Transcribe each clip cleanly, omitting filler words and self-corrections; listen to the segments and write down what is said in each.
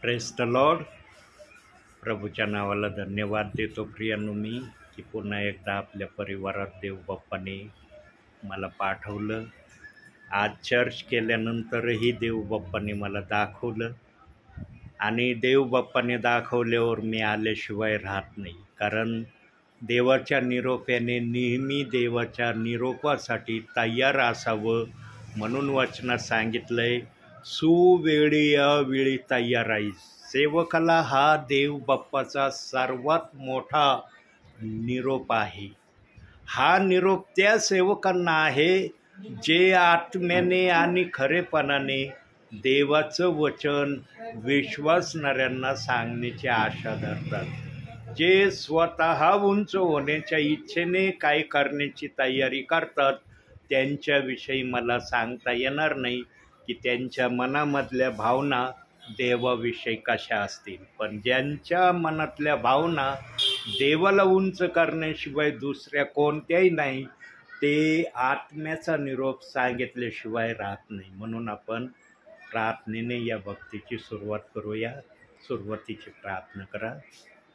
Press the Lord. प्रभूच्या नावाला धन्यवाद देतो प्रियांनो मी की पुन्हा एकदा आपल्या परिवारात देव बाप्पाने मला पाठवलं. आज चर्च केल्यानंतरही देव बाप्पाने मला दाखवलं आणि देव बाप्पाने दाखवल्यावर मी आल्याशिवाय राहत नाही. कारण देवाच्या निरोपाने नेहमी देवाच्या निरोपासाठी तयार असावं म्हणून वचनात सांगितलंय, सुवेळी अवेळी तयार राहीस. सेवकाला हा देव बाप्पाचा सर्वात मोठा निरोप आहे. हा निरोप त्या सेवकांना आहे जे आत्म्याने आणि खरेपणाने देवाचं वचन विश्वासणाऱ्यांना सांगण्याची आशा धरतात. जे स्वतः उंच होण्याच्या इच्छेने काय करण्याची तयारी करतात त्यांच्याविषयी मला सांगता येणार नाही की त्यांच्या मनामधल्या भावना देवाविषयी कशा असतील. पण ज्यांच्या मनातल्या भावना देवाला उंच करण्याशिवाय दुसऱ्या कोणत्याही नाही, ते आत्म्याचा निरोप सांगितल्याशिवाय राहत नाही. म्हणून आपण प्रार्थनेने या भक्तीची सुरुवात करूया. सुरुवातीची प्रार्थना करा.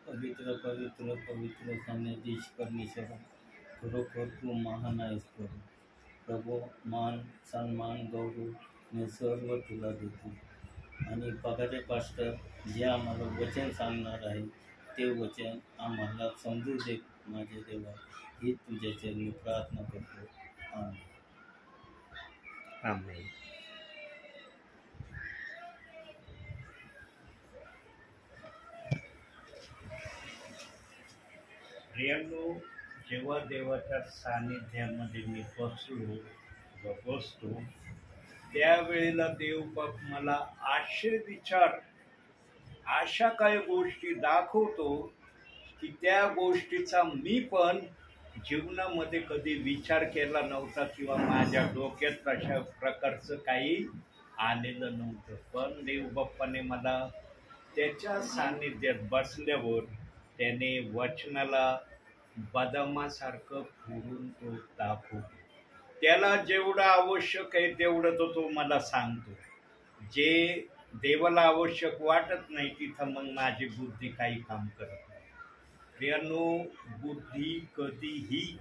पवित्र पवित्र पवित्र सान्निधीश परमेश्वर, खरोखर तू महान आहेस प्रभू. प्रभू, मान सन्मान गौरव मी सर्व तुला देतो. आणि पगारे पास्टर जे आम्हाला वचन सांगणार आहे ते वचन आम्हाला समजू दे माझे देवा, ही तुझ्या चरणी प्रार्थना करतो. आमेन. आमेन. प्रियांनो, जेव्हा देवाच्या सानिध्यामध्ये मी बसतो त्यावेळेला देवबाप मला अशा काही गोष्टी दाखवतो की त्या गोष्टीचा मी पण जीवनामध्ये कधी विचार केला नव्हता किंवा माझ्या डोक्यात तशा प्रकारचं काही आलेलं नव्हतं. पण देवबाप्पाने मला त्याच्या सानिध्यात बसल्यावर त्याने वचनाला बदामासारखं फोडून तो दाखवतो. त्याला जेवढं आवश्यक आहे तेवढं तो मला सांगतो. जे देवाला आवश्यक वाटत नाही तिथं मग माझी बुद्धी काही काम करत नाही. प्रियांनो, बुद्धी कधीही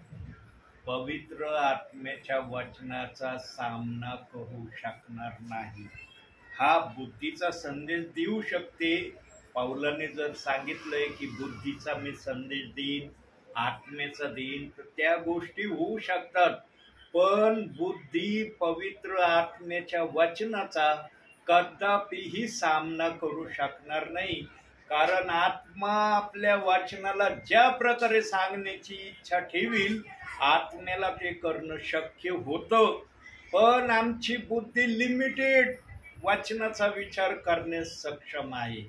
पवित्र आत्म्याच्या वचनाचा सामना करू शकणार नाही. हा बुद्धीचा संदेश देऊ शकते. पौलाने जर सांगितलंय की बुद्धीचा मी संदेश देईन, आत्म्याचा देईन, तर त्या गोष्टी होऊ शकतात. पण बुद्धी पवित्र आत्म्याच्या वचनाचा कदापिही सामना करू शकणार नाही. कारण आत्मा आपल्या वचनाला ज्या प्रकारे सांगण्याची इच्छा ठेवील, आत्म्याला ते करणं शक्य होतं. पण आमची बुद्धी लिमिटेड वचनाचा विचार करण्यास सक्षम आहे.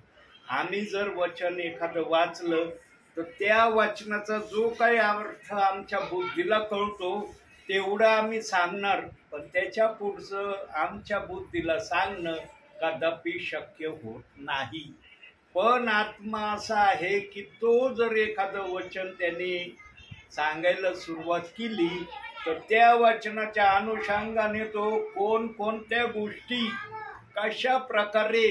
आम्ही जर वचन एखादं वाचलं तर त्या वचनाचा जो काही अर्थ आमच्या बुद्धीला कळतो तेवढं आम्ही सांगणार, पण त्याच्या पुढचं आमच्या बुद्धीला सांगणं कदापि शक्य होत नाही. पण आत्मा असा आहे की तो जर एखादं वचन त्याने सांगायला सुरुवात केली तर त्या वचनाच्या अनुषंगाने तो कोणत्या गोष्टी कशा प्रकारे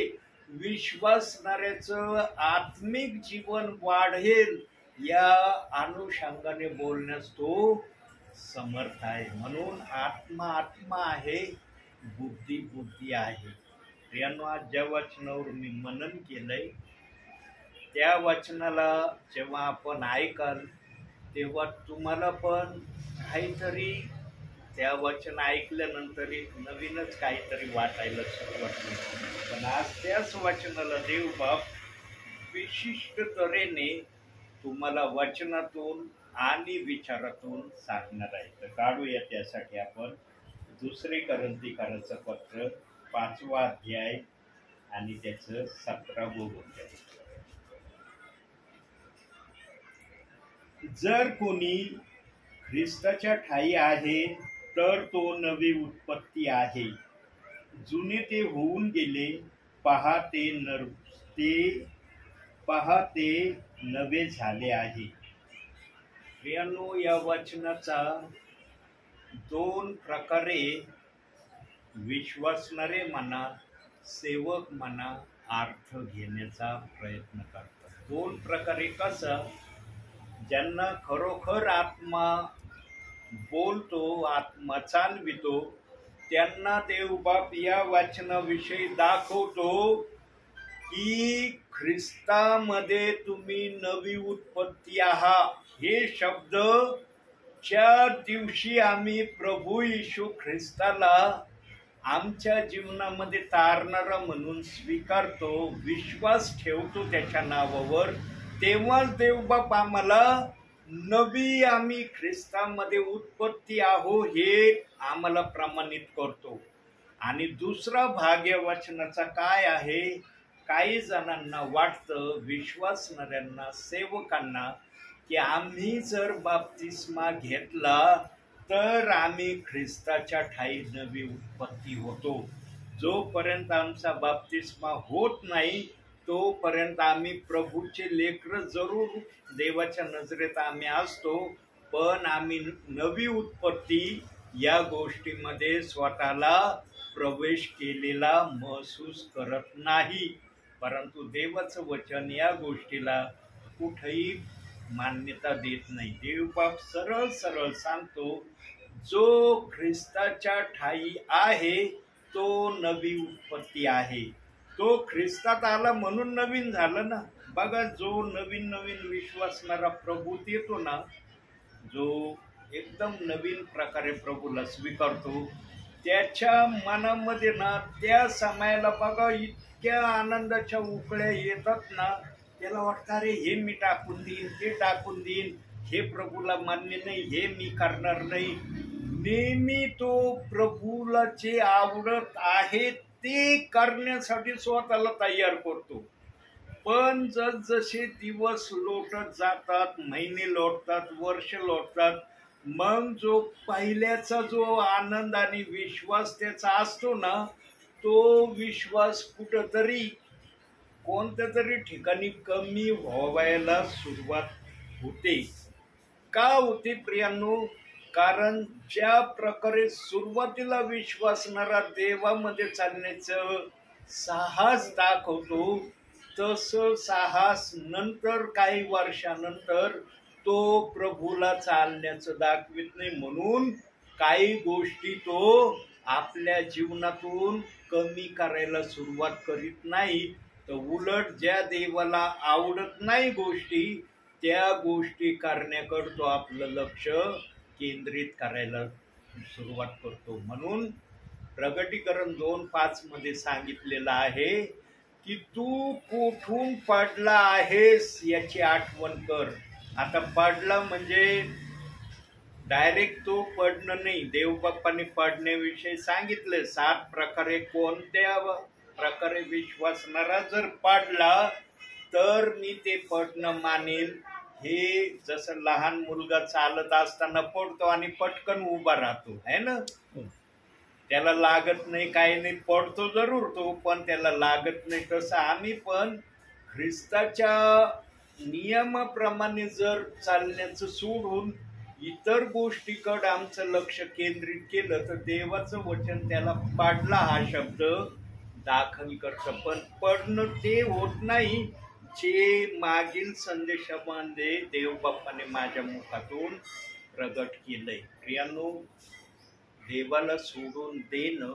विश्वासणाऱ्याचं आत्मिक जीवन वाढेल या अनुषंगाने बोलण्यास तो समर्थ आहे. म्हणून आत्मा आहे, बुद्धी आहे. प्रियांनो, आज ज्या वचनावर मी मनन केलंय त्या वचनाला जेव्हा आपण ऐकाल तेव्हा तुम्हाला पण काहीतरी त्या वचन ऐकल्यानंतर एक नवीनच काहीतरी वाटायला सुरुवात होईल. पण आज त्याच वचनाला देवबाप विशिष्ट तऱ्हेने तुम्हाला वचनातून आणि विचारातून सांगणार आहे. तर काढूया त्यासाठी आपण 2 कोरिंथीकरांचं पत्र 5वा अध्याय आणि त्याचं 17वं वचन. जर कोणी ख्रिस्ताच्या ठायी आहे तर तो नवी उत्पत्ती आहे. जुने ते होऊन गेले, पहा ते नवे झाले आहे. प्रियांनो, या वचनाचा 2 प्रकारे विश्वासणारे म्हणा, सेवक म्हणा अर्थ घेण्याचा प्रयत्न करतात. दोन प्रकारे कसं, ज्यांना खरोखर आत्मा बोलतो, आत्मा चालवितो, त्यांना देवबाप या वचनाविषयी दाखवतो की ख्रिस्तामध्ये तुम्ही नवी उत्पत्ती आहात. हे शब्द ज्या दिवशी आम्ही प्रभू येशू ख्रिस्ताला आमच्या जीवनामध्ये तारणारा म्हणून स्वीकारतो, विश्वास ठेवतो त्याच्या नावावर, तेव्हाच देवबाप आम्हाला नवी आम्ही ख्रिस्तामध्ये उत्पत्ती आहो हे आम्हाला प्रमाणित करतो. आणि दुसरा भाग या वचनाचा काय आहे, काही जणांना वाटतं, विश्वासणाऱ्यांना, सेवकांना, की आम्ही जर बाप्तिस्मा घेतला तर आम्ही ख्रिस्ताच्या ठायी नवी उत्पत्ती होतो. जोपर्यंत आमचा बाप्तिस्मा होत नाही तोपर्यंत आम्ही प्रभूचे लेकरं जरूर देवाच्या नजरेत आम्ही असतो, पण आम्ही नवी उत्पत्ती या गोष्टीमध्ये स्वतःला प्रवेश केलेला महसूस करत नाही. परंतु देवाचं वचन या गोष्टीला कुठेही मान्यता देत नाही. देवबाप सरळ सरळ सांगतो, जो ख्रिस्ताच्या ठायी आहे तो नवी उत्पत्ती आहे. तो ख्रिस्तात आला म्हणून नवीन झालं ना. बघा, जो नवीन नवीन विश्वासणारा प्रभूत येतो ना, जो एकदम नवीन प्रकारे प्रभूला स्वीकारतो, त्याच्या मनामध्ये ना त्या समयाला बघा इतक्या आनंदाच्या उकळ्या येतात ना, त्याला वाटतं अरे हे मी टाकून देईन, ते टाकून देईन, हे प्रभूला मान्य नाही, हे मी करणार नाही. नेहमी तो प्रभूला जे आवडत आहे ते करण्यासाठी स्वतःला तयार करतो. पण जसजसे दिवस लोटत जातात, महिने लोटतात, वर्ष लोटतात, मग जो पहिल्याचा जो आनंद आणि विश्वास त्याचा असतो ना, तो विश्वास कुठंतरी कोणत्या तरी ठिकाणी कमी व्हायला सुरुवात होते. का होते प्रियांनो? कारण ज्या प्रकारे सुरुवातीला विश्वासणारा देवामध्ये चालण्याचं साहस दाखवतो, तसं साहस नंतर काही वर्षानंतर तो प्रभूला चालण्याचं दाखवित नाही. म्हणून काही गोष्टी तो आपल्या जीवनातून कमी करायला सुरुवात करीत नाही, तर उलट ज्या देवाला आवडत नाही गोष्टी, त्या गोष्टी करण्याकडे तो आपलं लक्ष केंद्रित करायला सुरुवात करतो. म्हणून प्रगटीकरण 2:5 मध्ये सांगितलेलं आहे की तू कुठून पडला आहेस याची आठवण कर. आता पडला म्हणजे डायरेक्ट तो पडणं नाही. देवबाप्पांनी पडण्याविषयी सांगितले 7 प्रकारे. कोणत्या प्रकारे विश्वासणारा जर पडला तर मी ते पडणं मानेल. हे जसं लहान मुलगा चालत असताना पडतो आणि पटकन उभा राहतो, है ना, त्याला लागत नाही, काही नाही, पडतो जरूर तो, पण त्याला लागत नाही. तसं आम्ही पण ख्रिस्ताच्या नियमाप्रमाणे जर चालण्याचं सोडून इतर गोष्टीकडे आमचं लक्ष केंद्रित केलं तर देवाचं वचन त्याला पाडला हा शब्द दाखल करतं. पण पडणं ते होत नाही जे मागील संदेशामध्ये देवबाप्पाने माझ्या मुखातून प्रगट केलंय. प्रियांनो, देवाला सोडून देणं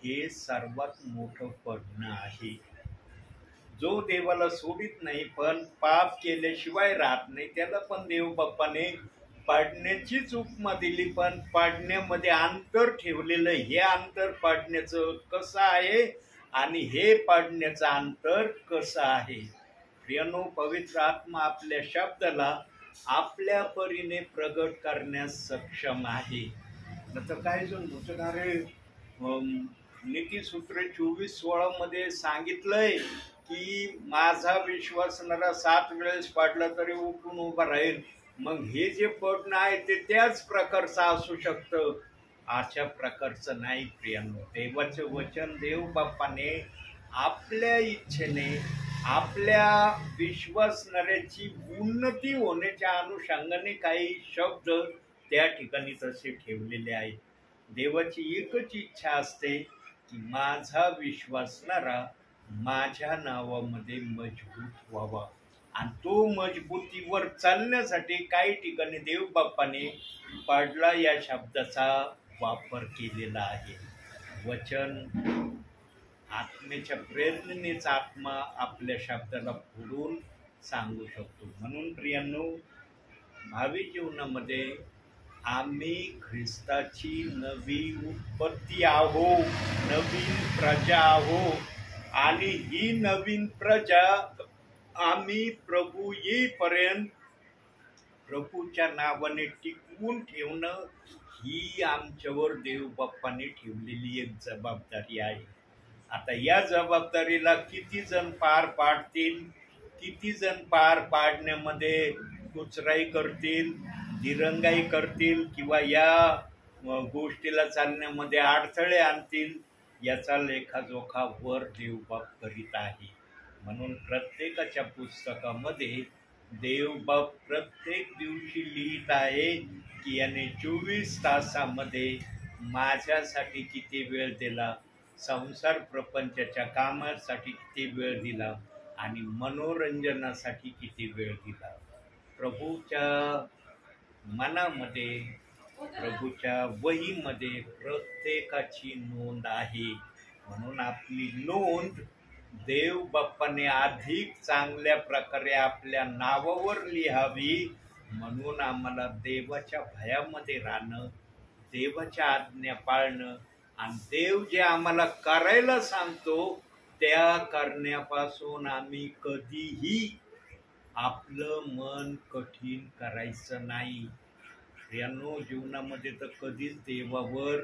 हे सर्वात मोठं पडणं आहे. जो देवाला सोडित नाही पण पाप केल्याशिवाय राहत नाही, त्याला पण देवबाप्पाने पाडण्याचीच उपमा दिली. पण पाडण्यामध्ये अंतर ठेवलेलं. हे अंतर पाडण्याचं कसं आहे आणि हे पाडण्याचं अंतर कसं आहे? प्रियांनो, पवित्र आत्मा आपल्या शब्दाला आपल्या परीने प्रगट करण्यास सक्षम आहे. तर काय जण म्हणणारे नीतिसूत्र 24:16 मध्ये सांगितलंय की माझा विश्वासणारा 7 वेळेस पडला तरी उठून उभा राहील. मग हे जे पडणं आहे ते त्याच प्रकारचं असू शकतं, अशा प्रकारचं नाही. प्रियांनो, देवाचं वचन देवबाप्पाने आपल्या इच्छेने आपल्या विश्वासणाऱ्याची उन्नती होण्याच्या अनुषंगाने काही शब्द त्या ठिकाणी तसे ठेवलेले आहेत. देवाची एकच इच्छा असते की माझा विश्वासणारा माझ्या नावामध्ये मजबूत व्हावा. आणि तो मजबूतीवर चालण्यासाठी काही ठिकाणी देव बाप्पाने पाडला या शब्दाचा वापर केलेला आहे. वचन आत्मेच्या प्रेरणेनेच आत्मा आपल्या शब्दाला फोडून सांगू शकतो. म्हणून प्रियांनो, भावी जीवनामध्ये आम्ही ख्रिस्ताची नवी उत्पत्ती आहो, नवीन प्रजा आहो. आणि ही नवीन प्रजा आम्ही प्रभू येईपर्यंत प्रभूच्या नावाने टिकवून ठेवणं ही आमच्यावर देव बाप्पाने ठेवलेली एक जबाबदारी आहे. आता या जबाबदारीला किती जण पार पाडतील, किती जण पार पाडण्यामध्ये कुचराई करतील, दिरंगाई करतील किंवा या गोष्टीला चालण्यामध्ये अडथळे आणतील, याचा लेखाजोखा वर देवबाप करीत आहे. म्हणून प्रत्येकाच्या पुस्तकामध्ये देवबाप प्रत्येक दिवशी लिहित आहे की याने 24 तासामध्ये माझ्यासाठी किती वेळ दिला, संसार प्रपंचाच्या कामासाठी किती वेळ दिला आणि मनोरंजनासाठी किती वेळ दिला. प्रभूच्या मनामध्ये, प्रभूच्या वहीमध्ये प्रत्येकाची नोंद आहे. म्हणून आपली नोंद देव बाप्पाने अधिक चांगल्या प्रकारे आपल्या नावावर लिहावी. म्हणून आम्हाला देवाच्या भयामध्ये राहणं, देवाच्या आज्ञा पाळणं आणि देव जे आम्हाला करायला सांगतो त्या करण्यापासून आम्ही कधीही आपलं मन कठीण करायचं नाही. प्रियांनो, जीवनामध्ये तर कधीच देवावर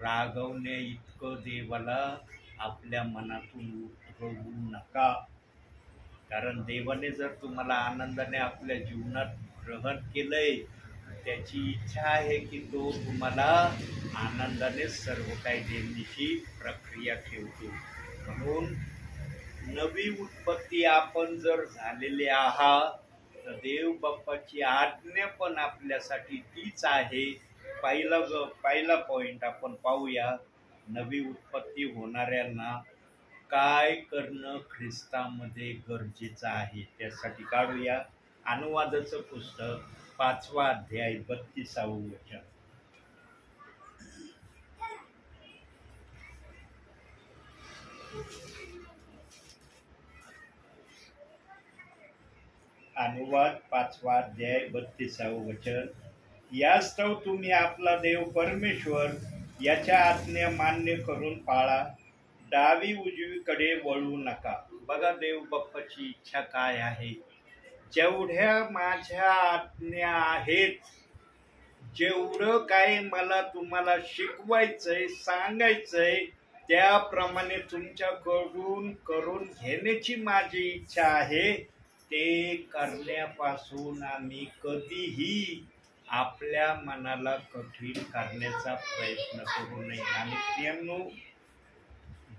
रागवण्या इतकं देवाला आपल्या मनातून उतरवू नका. कारण देवाने जर तुम्हाला आनंदाने आपल्या जीवनात ग्रहण केलंय, त्याची इच्छा आहे की तो तुम्हाला आनंदाने सर्व काही देण्याची प्रक्रिया ठेवतो. म्हणून नवी उत्पत्ती आपण जर झालेले आहात तर देव बाप्पाची आज्ञा पण आपल्यासाठी तीच आहे. पहिला पॉइंट आपण पाहूया. नवी उत्पत्ती होणाऱ्यांना काय करणं ख्रिस्तामध्ये गरजेचं आहे, त्यासाठी काढूया अनुवादाचं पुस्तक 5वा अध्याय 32वे वचन. अनुवाद 5वा अध्याय 32वे वचन. यास्तव तुम्ही आपला देव परमेश्वर याच्या आज्ञा मान्य करून पाळा, डावी उजवीकडे वळू नका. बघा देव बाप्पाची इच्छा काय आहे. जेवढ्या माझ्या आज्ञा आहेत, जेवढं काय मला तुम्हाला शिकवायचंय, सांगायचंय, त्याप्रमाणे तुमच्याकडून करून घेण्याची माझी इच्छा आहे. ते करण्यापासून आम्ही कधीही आपल्या मनाला कठीण करण्याचा प्रयत्न करू नये. आणि प्रियांनो,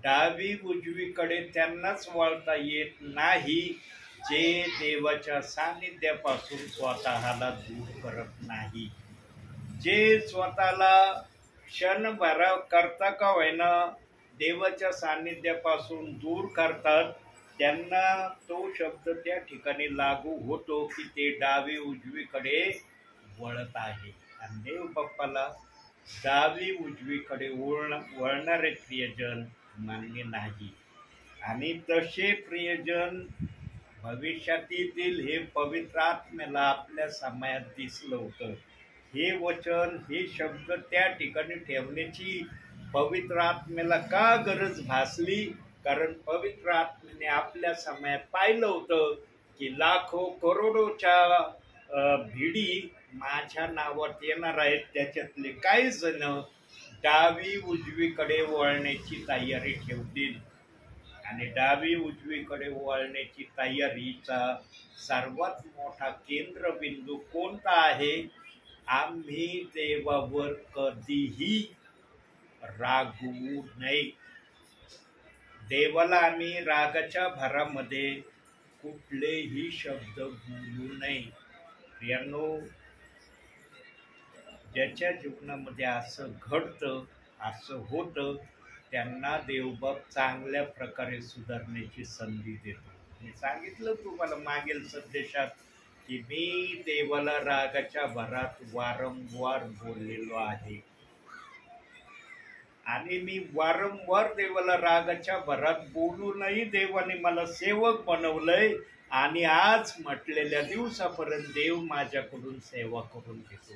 डावी उजवीकडे त्यांनाच वळता येत नाही जे देवाच्या सानिध्यापासून स्वतःला दूर करत नाही. जे स्वतःला क्षणभरा करता का होईना देवाच्या सानिध्यापासून दूर करतात, त्यांना तो शब्द त्या ठिकाणी लागू होतो की ते डावी उजवीकडे वळत आहे. आणि देव बाप्पाला डावी उजवीकडे वळणारे प्रियजन मान्य नाही. आणि तसे प्रियजन भविष्यात येतील हे पवित्र आत्म्याला आपल्या समयात दिसलं होतं. हे वचन, हे शब्द त्या ठिकाणी ठेवण्याची पवित्र आत्म्याला का गरज भासली? कारण पवित्र आत्म्याने आपल्या समयात पाहिलं होतं की लाखो करोडोच्या भिडी माझ्या नावात येणार आहेत, त्याच्यातले काही जण डावी उजवीकडे वळण्याची तयारी ठेवतील. आणि डावी उजवीकडे वळण्याची तयारीचा सर्वात मोठा केंद्रबिंदू कोणता आहे? आम्ही देवावर कधीही रागवू नये. देवाला आम्ही रागाच्या भरामध्ये कुठलेही शब्द बोलू नये. प्रियांनो, ज्याच्या जीवनामध्ये असं घडतं, असं होतं, त्यांना देवबाप चांगल्या प्रकारे सुधारण्याची संधी देतो. मी सांगितलं तुम्हाला मागील संदेशात की मी देवाला रागाच्या भरात वारंवार बोललेलो आहे आणि मी वारंवार देवाला रागाच्या भरात बोलूनही देवाने मला सेवक बनवलंय आणि आज म्हटलेल्या दिवसापर्यंत देव माझ्याकडून सेवा करून घेतो.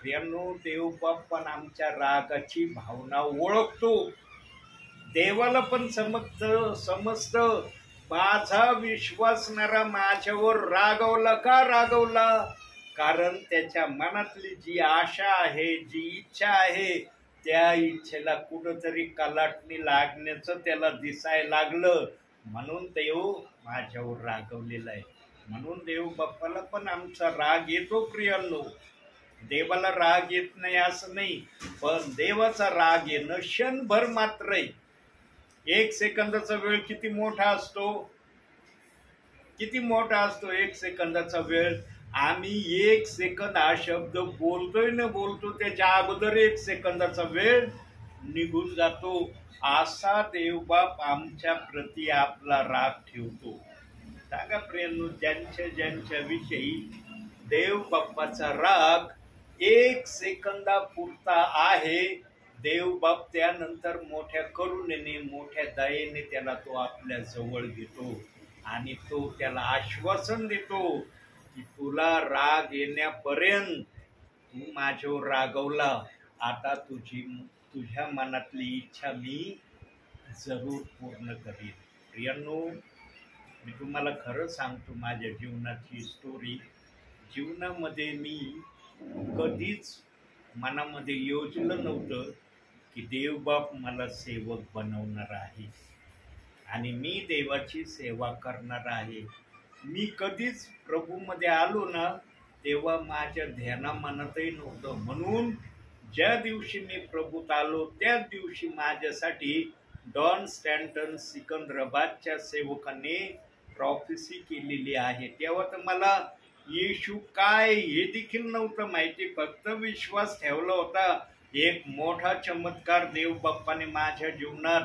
प्रियांनो, देवबाप पण आमच्या रागाची भावना ओळखतो. देवाला पण समजतं माझा विश्वासणारा माझ्यावर रागवला का रागवला, कारण त्याच्या मनातली जी आशा आहे, जी इच्छा आहे, त्या इच्छेला कुठंतरी कलाटणी लागण्याचं त्याला दिसायला लागलं, म्हणून देव माझ्यावर रागवलेला आहे. म्हणून देव बाप्पाला पण आमचा राग येतो. प्रियांनो, देवाला राग येत नाही असं नाही, पण देवाचा राग येणं क्षणभर मात्र आहे. 1 सेकंदाचा वेळ किती मोठा असतो, किती मोठा असतो 1 सेकंदाचा वेळ. आम्ही 1 सेकंद हा शब्द बोलतोय न बोलतो त्याच्या अगोदर 1 सेकंदाचा वेळ निघून जातो. असा देवबाप आमच्या प्रती आपला राग ठेवतो. सांगा प्रियांनो, ज्यांच्या विषयी देव बाप्पाचा राग 1 सेकंदापुरता आहे, देवबाप त्यानंतर मोठ्या करुणेने, मोठ्या दयेने त्याला तो आपल्या जवळ घेतो आणि तो त्याला आश्वासन देतो की तुला राग येण्यापर्यंत तू माझ्यावर रागवला, आता तुझ्या मनातली इच्छा मी जरूर पूर्ण करीन. प्रियांनो, मी तुम्हाला खरं सांगतो, माझ्या जीवनाची स्टोरी. जीवनामध्ये मी कधीच मनामध्ये योजलं नव्हतं की देवबाप मला सेवक बनवणार आहे आणि मी देवाची सेवा करणार आहे. मी कधीच प्रभूमध्ये आलो ना, तेव्हा माझ्या ध्यानामनातही नव्हतं. म्हणून ज्या दिवशी मी प्रभूत आलो त्याच दिवशी माझ्यासाठी डॉन स्टॅन्टन सिकंदराबादच्या सेवकाने प्रॉफेसी केलेली आहे. तेव्हा तर मला येशू काय हे देखील नव्हतं माहिती, फक्त विश्वास ठेवला होता. एक मोठा चमत्कार देव बाप्पाने माझ्या जीवनात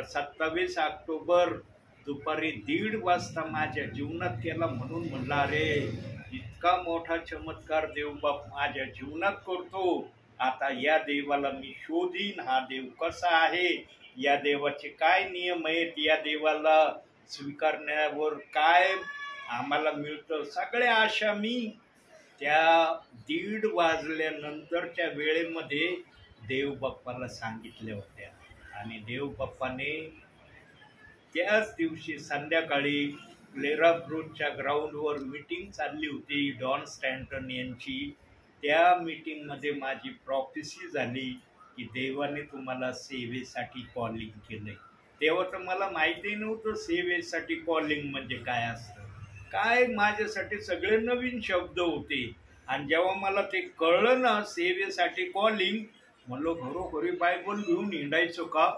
27 ऑक्टोबर दुपारी 1:30 वाजता माझ्या जीवनात केला. म्हणून म्हणला, अरे इतका मोठा चमत्कार देवबाप माझ्या जीवनात करतो, आता या देवाला मी शोधीन. हा देव कसा आहे, या देवाचे काय नियम आहेत, या देवाला स्वीकारण्यावर काय आम्हाला मिळतं, सगळ्या आशा मी त्या 1:30 वाजल्यानंतरच्या वेळेमध्ये देवबाप्पाला सांगितल्या होत्या. आणि देवबाप्पाने त्याच दिवशी संध्याकाळी क्लेरा ब्रूचच्या ग्राउंडवर मीटिंग चालली होती डॉन स्टॅन्टन यांची. त्या मीटिंगमध्ये माझी प्रॉफेसी झाली की देवाने तुम्हाला सेवेसाठी कॉलिंग केलंय. तेव्हा तर मला माहिती नव्हतं सेवेसाठी कॉलिंग म्हणजे काय असतं. काय माझ्यासाठी सगळे नवीन शब्द होते. आणि जेव्हा मला ते कळलं ना सेवेसाठी कॉलिंग, म्हणलो घरोघरी बायबल घेऊन हिंडायचं का,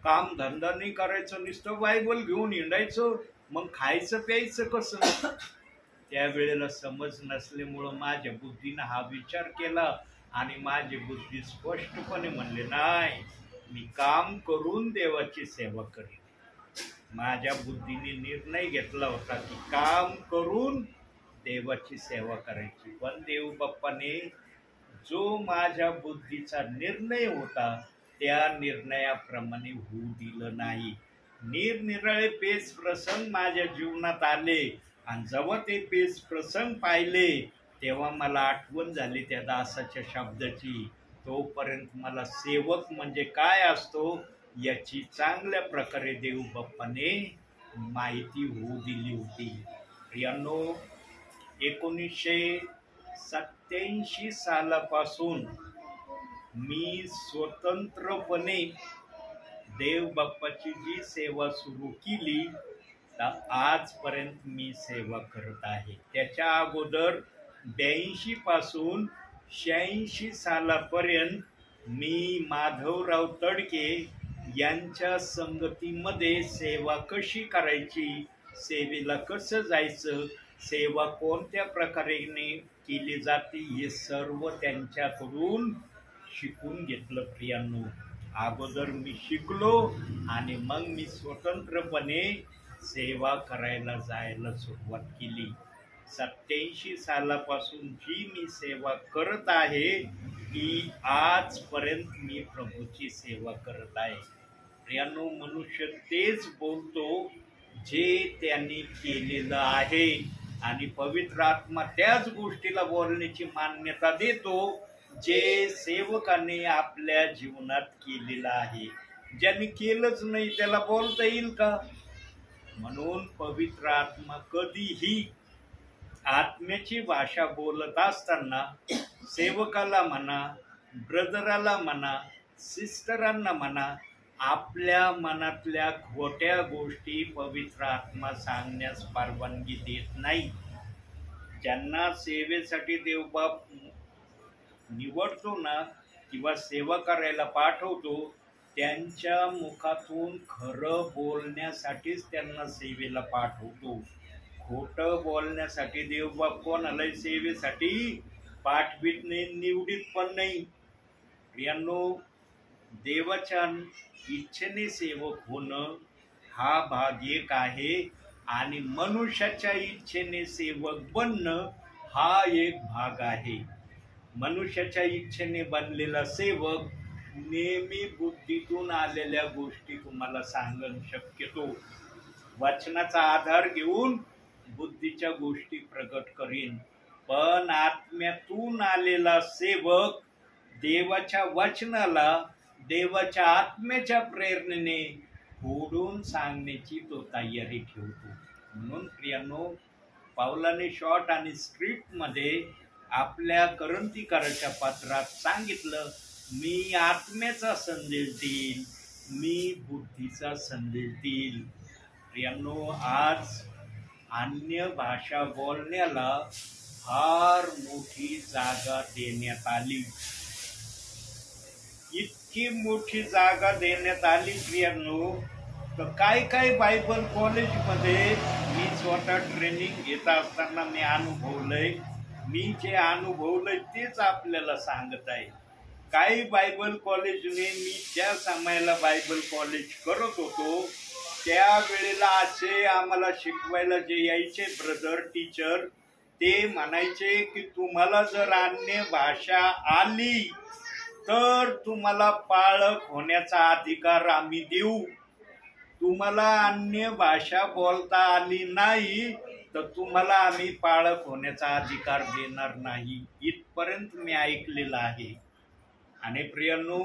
काम धंदा नाही करायचं, नुसतं बायबल घेऊन हिंडायचं, मग खायचं प्यायचं कसं. त्यावेळेला समज नसल्यामुळं माझ्या बुद्धीनं हा विचार केला आणि माझी बुद्धी स्पष्टपणे म्हणले, नाही, मी काम करून देवाची सेवा करेन. माझ्या बुद्धीने निर्णय घेतला होता की काम करून देवाची सेवा करायची. पण देवबाप्पाने जो माझ्या बुद्धीचा निर्णय होता त्या निर्णयाप्रमाणे होऊ दिलं नाही. निरनिराळे पेच प्रसंग माझ्या जीवनात आले आणि जेव्हा ते पेच प्रसंग पाहिले तेव्हा मला आठवण झाली त्या दासाच्या शब्दाची. तोपर्यंत मला सेवक म्हणजे काय असतो याची चांगल्या प्रकारे देवबाप्पाने माहिती होऊ दिली होती. प्रियांनो, 1987 सालापासून मी स्वतंत्रपणे देवबाप्पाची जी सेवा सुरू केली तर आजपर्यंत मी सेवा करत आहे. त्याच्या अगोदर 82 पासून 86 सालापर्यंत मी माधवराव तडके यांच्या संगतीमध्ये सेवा कशी करायची, सेवेला कसं जायचं, सेवा कोणत्या प्रकारे केली जाते हे सर्व त्यांच्याकडून शिकून घेतलं. प्रियांनो, अगोदर मी शिकलो आणि मग मी स्वतंत्रपणे सेवा करायला जायला सुरुवात केली. 87 सालापासून जी मी सेवा करत आहे ती आजपर्यंत मी प्रभूची सेवा करत आहे. प्रियांनो, मनुष्य तेच बोलतो जे त्यांनी केलेलं आहे आणि पवित्र आत्मा त्याच गोष्टीला बोलण्याची मान्यता देतो जे सेवकाने आपल्या जीवनात केलेलं आहे. ज्यांनी केलंच नाही त्याला बोलता येईल का? म्हणून पवित्र आत्मा कधीही आत्म्याची भाषा बोलत असताना सेवकाला म्हणा, ब्रदराला म्हणा, सिस्टरांना म्हणा, आपल्या मनातल्या खोट्या गोष्टी पवित्र आत्मा सांगण्यास परवानगी देत नाही. ज्यांना सेवेसाठी देवबाप निवडतो ना किंवा सेवा करायला पाठवतो त्यांच्या मुखातून खरं बोलण्यासाठीच त्यांना सेवेला पाठवतो. खोटं बोलण्यासाठी देवबाप कोणालाही सेवेसाठी पाठवित नाही, निवडीत पण नाही. प्रियांनो, देवाच्या इच्छेने सेवक होणं हा भाग एक आहे आणि मनुष्याच्या इच्छेने सेवक बनणं हा एक भाग आहे. मनुष्याच्या इच्छेने बनलेला सेवक नेहमी बुद्धीतून आलेल्या गोष्टी तुम्हाला सांगणं शक्यतो वचनाचा आधार घेऊन बुद्धीच्या गोष्टी प्रकट करीन. पण आत्म्यातून आलेला सेवक देवाच्या वचनाला देवाच्या आत्म्याच्या प्रेरणेने फोडून सांगण्याची तो तयारी ठेवतो. म्हणून प्रियांनो, पावलाने शॉर्ट आणि स्क्रिप्ट मध्ये आपल्या करंतीकाराच्या पत्रात सांगितलं, मी आत्म्याचा संदेश देईल, मी बुद्धीचा संदेश देईल. प्रियांनो, आज अन्य भाषा बोलण्याला फार मोठी जागा देण्यात आली. इतकी मोठी जागा देण्यात आली प्रियांनो, तर काय बायबल कॉलेजमध्ये मी स्वतः ट्रेनिंग घेत असताना मी अनुभवलंय. मी जे अनुभवलंय तेच आपल्याला सांगत आहे. काही बायबल कॉलेजने मी ज्या समयाला बायबल कॉलेज करत होतो त्यावेळेला असे आम्हाला शिकवायला जे यायचे ब्रदर टीचर, ते म्हणायचे की तुम्हाला जर अन्य भाषा आली तर तुम्हाला पाळक होण्याचा अधिकार आम्ही देऊ. तुम्हाला अन्य भाषा बोलता आली नाही तर तुम्हाला आम्ही पाळक होण्याचा अधिकार देणार नाही. इथपर्यंत मी ऐकलेलं आहे. आणि प्रियांनो,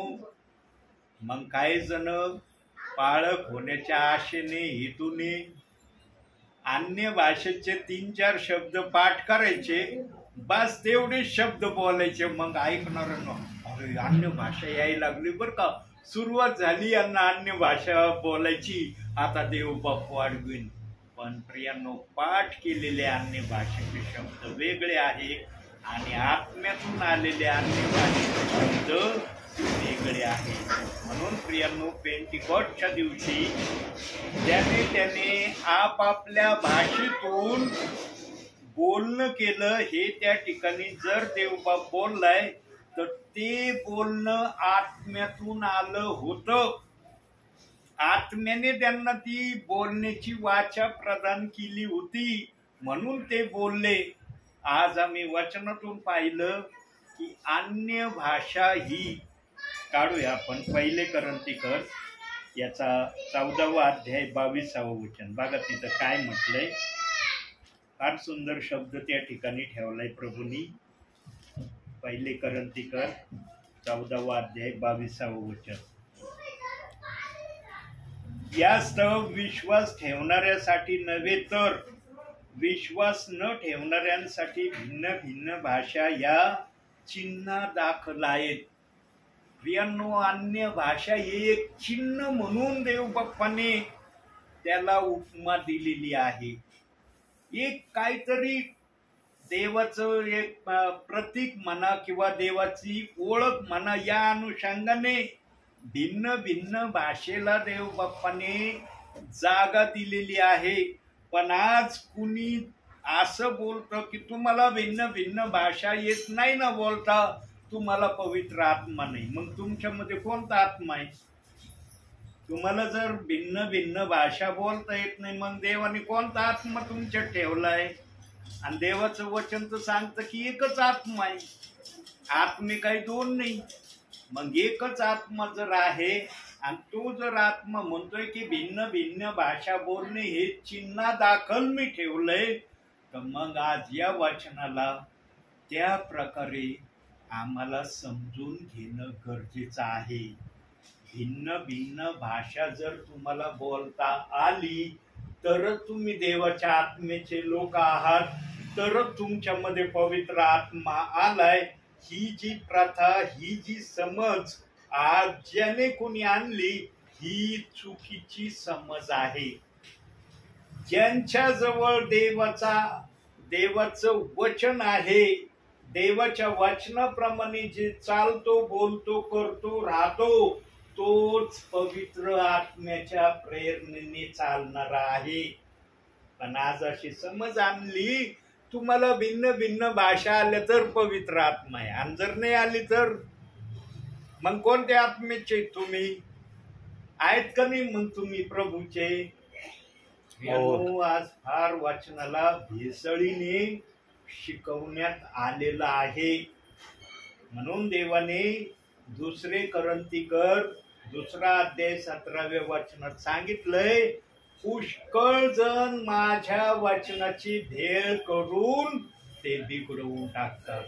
मग काही जण पाळक होण्याच्या आशेने हेतूने अन्य भाषेचे 3-4 शब्द पाठ करायचे, बस तेवढे शब्द बोलायचे. मग ऐकणार अरे अन्य भाषा यायला लागली बरं का, सुरुवात झाली यांना अन्य भाषा बोलायची, आता देव बाप वाढवीन. पण प्रियांनो, पाठ केलेले अन्य भाषेचे शब्द वेगळे आहे आणि आत्म्यातून आलेले अन्य भाषेचे शब्द वेगळे आहे. म्हणून प्रियांनो, पेंटिकॉस्टच्या दिवशी त्याने आपापल्या भाषेतून बोलणं केलं. हे त्या ठिकाणी जर देवबाप बोललाय तर ते बोलणं आत्म्यातून आलं होतं. आत्म्याने त्यांना ती बोलण्याची वाचा प्रदान केली होती म्हणून ते बोलले. आज आम्ही वचनातून पाहिलं की अन्य भाषा ही काढूया आपण. पहिले करंतीकर याचा 14वा अध्याय 22वा वचन बघा, तिथं काय म्हटलंय. फार सुंदर शब्द त्या ठिकाणी ठेवलाय प्रभूंनी. पहिले करंतीकर 14वा अध्याय 22वा वचन. यास्तव विश्वास ठेवणाऱ्यासाठी नव्हे तर विश्वास न ठेवणाऱ्यांसाठी भिन्न भिन्न भाषा या चिन्ह दाखल आहेत. प्रियांनो, अन्य भाषा ही एक चिन्ह म्हणून देवबाप्पाने त्याला उपमा दिलेली आहे. एक काहीतरी देवाचं एक प्रतीक म्हणा किंवा देवाची ओळख म्हणा, या अनुषंगाने भिन्न भिन्न भाषेला देवबाप्पाने जागा दिलेली आहे. पण आज कुणी असं बोलतं की तुम्हाला भिन्न भिन्न भाषा येत नाही ना बोलता, तुम्हाला पवित्र आत्मा नाही, मग तुमच्यामध्ये कोणता आत्मा आहे? तुम्हाला जर भिन्न भिन्न भाषा बोलता येत नाही, मग देवाने कोणता आत्मा तुमच्यात ठेवलाय? आणि देवाचं वचन तर सांगतं की एकच आत्मा आहे, आत्मे काही दोन नाही. मग एकच आत्मा जर आहे आणि तो जर आत्मा म्हणतोय की भिन्न भिन्न भाषा बोलणे हे चिन्ह दाखल मी ठेवलंय, तर मग आज या वचनाला त्या प्रकारे आम्हाला समजून घेणं गरजेचं आहे. भिन्न भिन्न भाषा जर तुम्हाला बोलता आली तरच तुम्ही देवाच्या आत्मेचे लोक आहात, तरच तुमच्यामध्ये पवित्र आत्मा आलाय. ही जी प्रथा, ही जी समज आज ज्याने कोणी आणली, ही चुकीची समज आहे. ज्यांच्या जवळ देवाचं वचन आहे, देवाच्या वचनाप्रमाणे जे चालतो, बोलतो, करतो, राहतो, तोच पवित्र आत्म्याच्या प्रेरणेने चालणारा आहे. पण आज अशी समज आणली, तुम्हाला भिन्न भिन्न भाषा आल्या तर पवित्र आत्मा आहे, आणि जर नाही आली तर मग कोणत्या आत्म्याचे तुम्ही आहेत का नाही? मग तुम्ही प्रभूचे. आज फार वचनाला भेसळीने शिकवण्यात आलेलं आहे. म्हणून देवाने 2 कोरिन्थिकर 2 अध्याय 17व्या वचनात सांगितलंय, पुष्कळ जण माझ्या वचनाची भेळ करून ते बिघडवून टाकतात.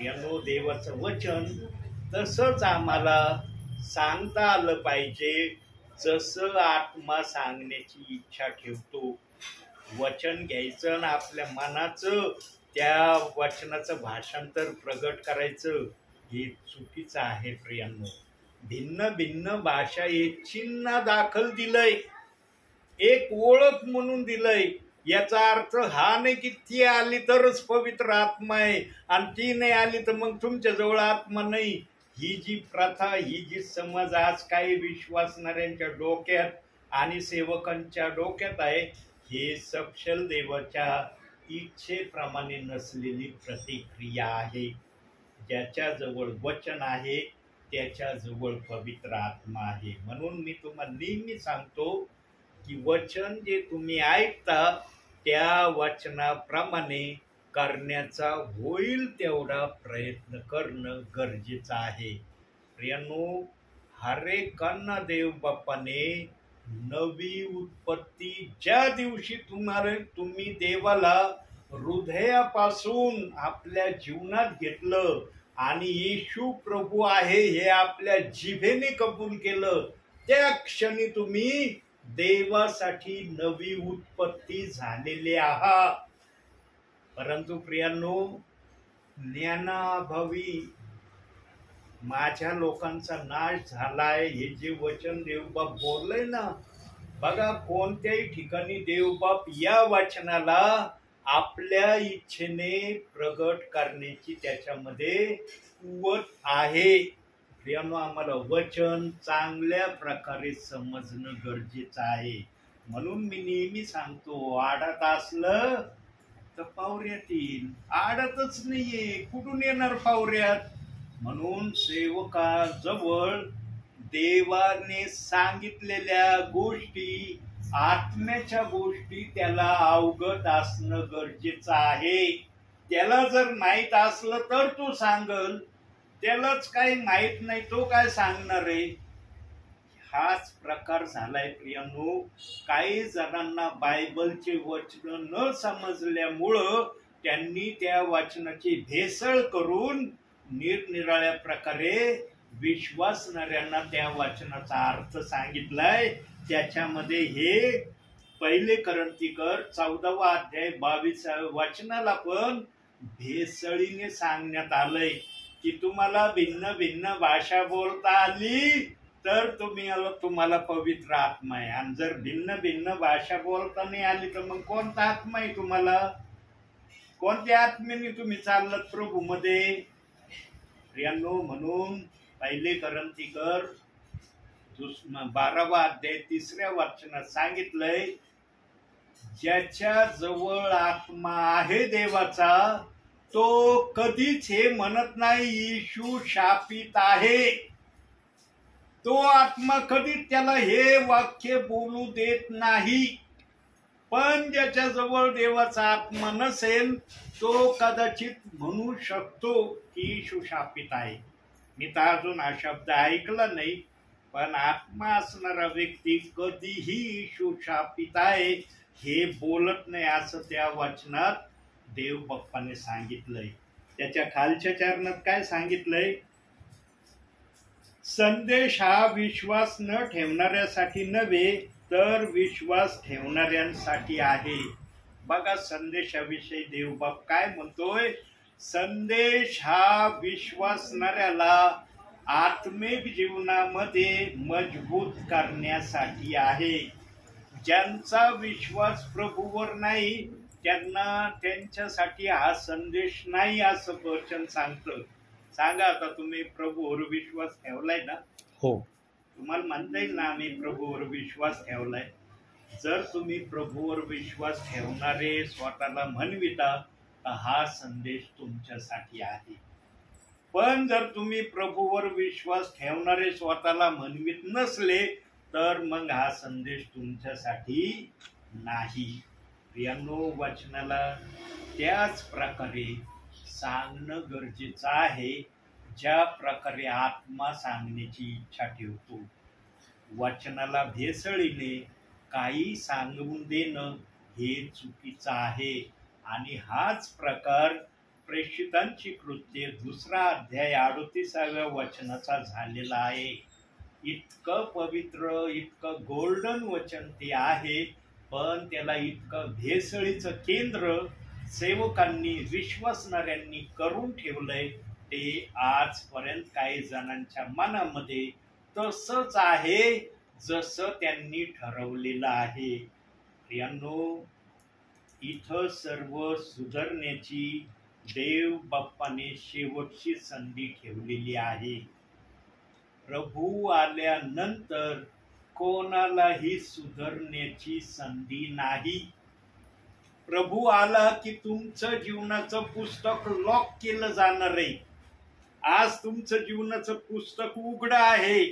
यानो देवाचं वचन तसंच आम्हाला सांगता आलं पाहिजे जसं आत्मा सांगण्याची इच्छा ठेवतो. वचन घ्यायचं आणि आपल्या मनाचं त्या वचनाचं भाषांतर प्रगट करायचं, हे चुकीचं आहे प्रियांनो. भिन्न भिन्न भाषा एक चिन्ह दाखल दिलंय, एक ओळख म्हणून दिलंय. याचा अर्थ हा नाही की ती आली तरच पवित्र आत्मा आहे आणि ती नाही आली तर मग तुमच्या जवळ आत्मा नाही. ही जी प्रथा, ही जी समज आज काही विश्वासणाऱ्यांच्या डोक्यात आणि सेवकांच्या डोक्यात आहे, हे सपशेल देवाच्या इच्छेप्रमाणे नसलेली प्रतिक्रिया आहे. ज्याच्याजवळ वचन आहे त्याच्याजवळ पवित्र आत्मा आहे. म्हणून मी तुम्हाला नेहमी सांगतो की वचन जे तुम्ही ऐकता त्या वचनाप्रमाणे करण्याचा होईल तेवढा प्रयत्न करणं गरजेचं आहे. प्रियांनो, हरेकांना देव बाप्पाने नवी उत्पत्ती ज्या दिवशी तुम्ही देवाला हृदयापासून आपल्या जीवनात घेतलं आणि येशू प्रभू आहे हे आपल्या जिभेने कबूल केलं, त्या क्षणी तुम्ही देवासाठी नवी उत्पत्ती झालेले आहात. परंतु प्रियांनो, ज्ञानाभावी माझ्या लोकांचा नाश झालाय हे जे वचन देवबाप बोललंय ना, बघा कोणत्याही ठिकाणी देवबाप या वचनाला आपल्या इच्छेने प्रगट करण्याची त्याच्यामध्ये कुवत आहे. प्रियांनो, आम्हाला वचन चांगल्या प्रकारे समजणं गरजेचं आहे. म्हणून मी नेहमी सांगतो, आडत असलं तर पावऱ्यात येईल. आडतच नाहीये, कुठून येणार पावऱ्यात? म्हणून सेवकाजवळ देवाने सांगितलेल्या गोष्टी, आत्म्याच्या गोष्टी त्याला अवगत असणं गरजेचं आहे. त्याला जर माहीत असलं तर तो सांगल, त्यालाच काही माहीत नाही तो काय सांगणार आहे? हाच प्रकार झालाय प्रियांनो. काही जणांना बायबलचे वचन न समजल्यामुळं त्यांनी त्या वचनाची भेसळ करून निरनिराळ्या प्रकारे विश्वासणाऱ्यांना त्या वचनाचा अर्थ सांगितलाय. त्याच्यामध्ये हे 1 कोरिन्थिकर 14 अध्याय 22 वचनाला पण भेसळीने सांगण्यात आलंय की तुम्हाला भिन्न भिन्न भाषा बोलता आली तर तुम्हाला पवित्र आत्मा आहे, आणि जर भिन्न भिन्न भाषा बोलता नाही आली तर मग कोणता आत्मा आहे तुम्हाला? कोणत्या आत्म्याने तुम्ही चाललात प्रभू मध्ये? प्रियांनो, म्हणून 1 कोरिन्थिकर 12 अध्याय 3 वचनात सांगितलंय, ज्याच्या जवळ आत्मा आहे देवाचा तो कधीच हे म्हणत नाही येशू शापित आहे. तो आत्मा कधीच त्याला हे वाक्य बोलू देत नाही. पण ज्याच्याजवळ देवाचा आत्मा नसेल तो कदाचित म्हणू शकतो की येशू शापित आहे. मी तर अजून हा शब्द ऐकला नाही, पण आत्मा असणारा व्यक्ती कधीही येशू शापित आहे हे बोलत नाही असं त्या वचनात देव बाप्पाने सांगितलंय. त्याच्या खालच्या चरणात काय सांगितलंय? संदेश हा विश्वास न ठेवणाऱ्यासाठी नव्हे तर विश्वास ठेवणाऱ्यांसाठी आहे. बघा संदेशाविषयी देवबाप काय म्हणतोय? संदेश हा विश्वासणाऱ्याला आत्मिक जीवनामध्ये मजबूत करण्यासाठी आहे. ज्यांचा विश्वास प्रभूवर नाही त्यांना त्यांच्यासाठी हा संदेश नाही असं वचन सांगतं. सांगा आता तुम्ही प्रभूवर विश्वास ठेवलाय ना? हो. तुम्हाला म्हणता येईल ना आम्ही प्रभूवर विश्वास ठेवलाय? जर तुम्ही प्रभूवर विश्वास ठेवणारे स्वतःला म्हणविता तर हा संदेश तुमच्यासाठी आहे. पण जर तुम्ही प्रभूवर विश्वास ठेवणारे स्वतःला म्हणवित नसले तर मग हा संदेश तुमच्यासाठी नाही. प्रियांनो, वचनाला त्याच प्रकारे सांगणं गरजेचं आहे ज्या प्रकारे आत्मा सांगण्याची इच्छा ठेवतो. वचनाला भेसळीने काही सांगून देणं हे चुकीचं आहे. आणि हाच प्रकार प्रेषितांची कृत्ये 2 अध्याय 38व्या वचनाचा झालेला आहे. इतकं पवित्र, इतकं गोल्डन वचन ते आहे, पण त्याला इतकं भेसळीचं केंद्र सेवकांनी, विश्वासणाऱ्यांनी करून ठेवलंय. ते आजपर्यंत काही जणांच्या मनामध्ये तसंच आहे जसं त्यांनी ठरवलेलं आहे. प्रियांनो, इथं सर्व सुधारण्याची देव बाप्पाने शेवटची संधी ठेवलेली आहे. प्रभू आल्यानंतर कोणालाही सुधारण्याची संधी नाही. प्रभू आला की तुमचं जीवनाचं पुस्तक लॉक केलं जाणार आहे. आज तुमचं जीवनाचं पुस्तक उघडं आहे.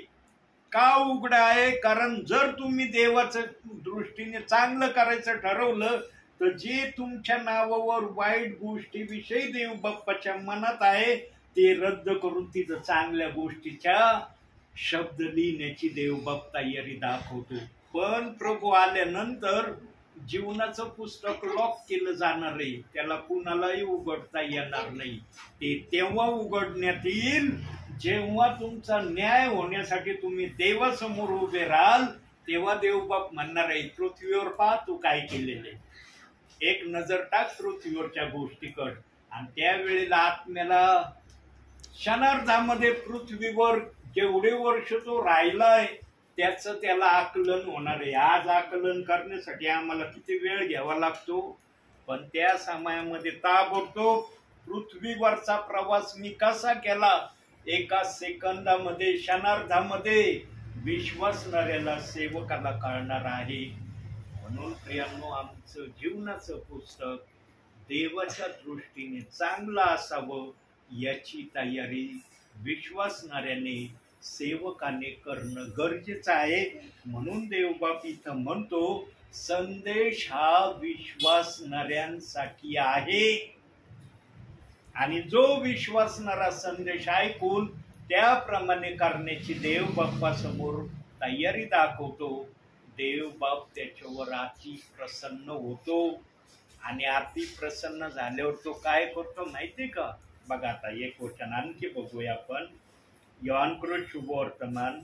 का उघडं आहे? कारण जर तुम्ही देवाच्या दृष्टीने चांगलं करायचं ठरवलं तर जे तुमच्या नावावर वाईट गोष्टीविषयी देव बाप्पाच्या मनात आहे ते रद्द करून तिथं चांगल्या गोष्टीच्या शब्द लिहिण्याची देव बाप तयारी दाखवतो. पण प्रभू आल्यानंतर जीवनाचं पुस्तक लॉक केलं जाणार आहे. त्याला कुणालाही उघडता येणार नाही. ते तेव्हा उघडण्यात येईल जेव्हा तुमचा न्याय होण्यासाठी तुम्ही देवासमोर उभे राहाल. तेव्हा देवबाप म्हणणार आहे, पृथ्वीवर पहा तू काय केलेले, एक नजर टाक पृथ्वीवरच्या गोष्टीकडे. आणि त्यावेळेला आत्म्याला क्षणार्धामध्ये पृथ्वीवर जेवढे वर्ष तो राहिलाय त्याचं त्याला आकलन होणार आहे. आज आकलन करण्यासाठी आम्हाला किती वेळ घ्यावा लागतो, पण त्या समयामध्ये ताबडतोब पृथ्वीवरचा प्रवास मी कसा केला एका सेकंदामध्ये, क्षणार्धामध्ये विश्वासणाऱ्याला, सेवकाला कळणार आहे. म्हणून प्रियांनो, आमचं जीवनाचं पुस्तक देवाच्या दृष्टीने चांगलं असावं याची तयारी विश्वासणाऱ्याने, सेवकाने करणं गरजेचं आहे. म्हणून देवबाप इथं म्हणतो संदेश हा विश्वासणाऱ्यांसाठी आहे. आणि जो विश्वासणारा संदेश ऐकून त्याप्रमाणे करण्याची देव बाप्पासमोर तयारी दाखवतो, देव बाप त्याच्यावर अति प्रसन्न होतो. आणि अति प्रसन्न झाल्यावर तो काय करतो माहिती का? बघा आता एक वचन आणखी बघूया आपण. योहानकृत शुभवर्तमान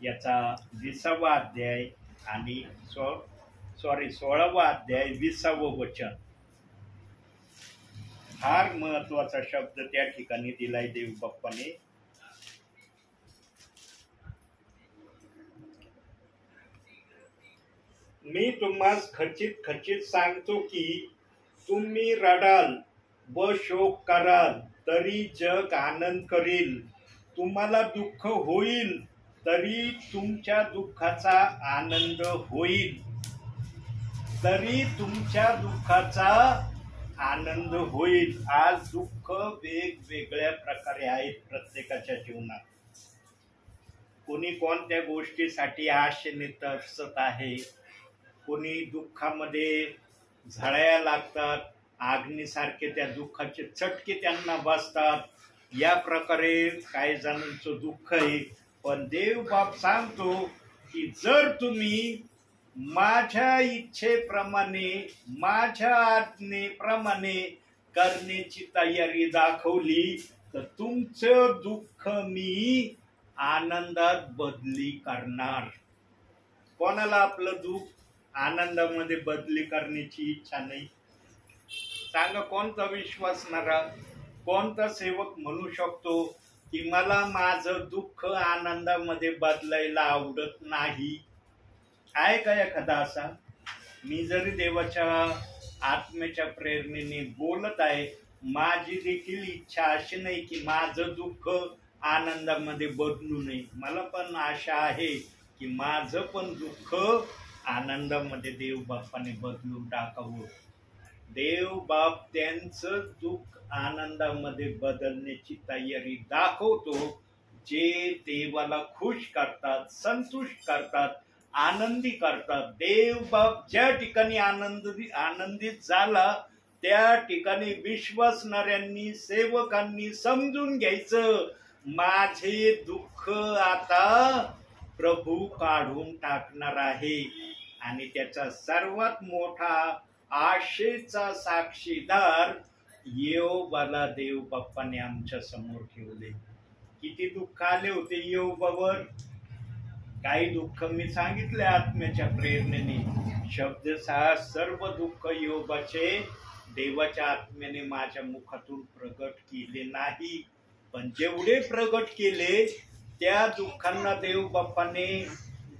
याचा 20वा अध्याय आणि 16वा अध्याय 20वं वचन. फार महत्वाचा शब्द त्या ठिकाणी दिलाय देव बाप्पाने. मी तुम्हास खचित खचित सांगतो की तुम्ही रडाल व शोक कराल तरी जग आनंद करेल. तुम्हाला दुःख होईल तरी तुमच्या दुःखाचा आनंद होईल. तरी तुमच्या दुःखाचा आनंद होईल. आज दुःख वेगवेगळ्या प्रकारे आहेत प्रत्येकाच्या जीवनात. कोणी कोणत्या गोष्टीसाठी आशेने तरसत आहे, कोणी दुःखामध्ये झळाया लागतात, आग्नीसारखे त्या दुःखाचे चटके त्यांना बसतात. या प्रकारे काही जणांचं दुःख आहे. पण देव बाप सांगतो की जर तुम्ही माझ्या इच्छेप्रमाणे, माझ्या आज्ञेप्रमाणे करण्याची तयारी दाखवली तर तुमचं दुःख मी आनंदात बदली करणार. कोणाला आपलं दुःख आनंदामध्ये बदली करण्याची इच्छा नाही? सांगा, कोणता विश्वासणारा, कोणता सेवक म्हणू शकतो की मला माझं दुःख आनंदामध्ये बदलायला आवडत नाही? आहे का एखादा असा? मी जरी देवाच्या आत्म्याच्या प्रेरणेने बोलत आहे, माझी देखील इच्छा अशी नाही की माझं दुःख आनंदामध्ये बदलू नये. मला पण आशा आहे की माझं पण दुःख आनंदामध्ये देव बाप्पाने बदलून टाकावं. देव बाप त्यांचं दुःख आनंदामध्ये बदलण्याची तयारी दाखवतो. जे देवाला खुश करतात, संतुष्ट करतात, आनंदी करतात. देव बाप ज्या ठिकाणी आनंदित झाला त्या ठिकाणी विश्वासणाऱ्यांनी, सेवकांनी समजून घ्यायचं, माझे दुःख आता प्रभू काढून टाकणार आहे. आणि त्याचा सर्वात मोठा आशेचा साक्षीदार योबाला देव बाप्पाने आमच्या समोर ठेवले. किती दुःख आले होते योबावर. काही दुःख मी सांगितले आत्म्याच्या प्रेरणेने. शब्दशः सर्व दुःख योबाचे देवाच्या आत्म्याने माझ्या मुखातून प्रगट केले नाही. पण जेवढे प्रगट केले त्या दुःखांना देव बाप्पाने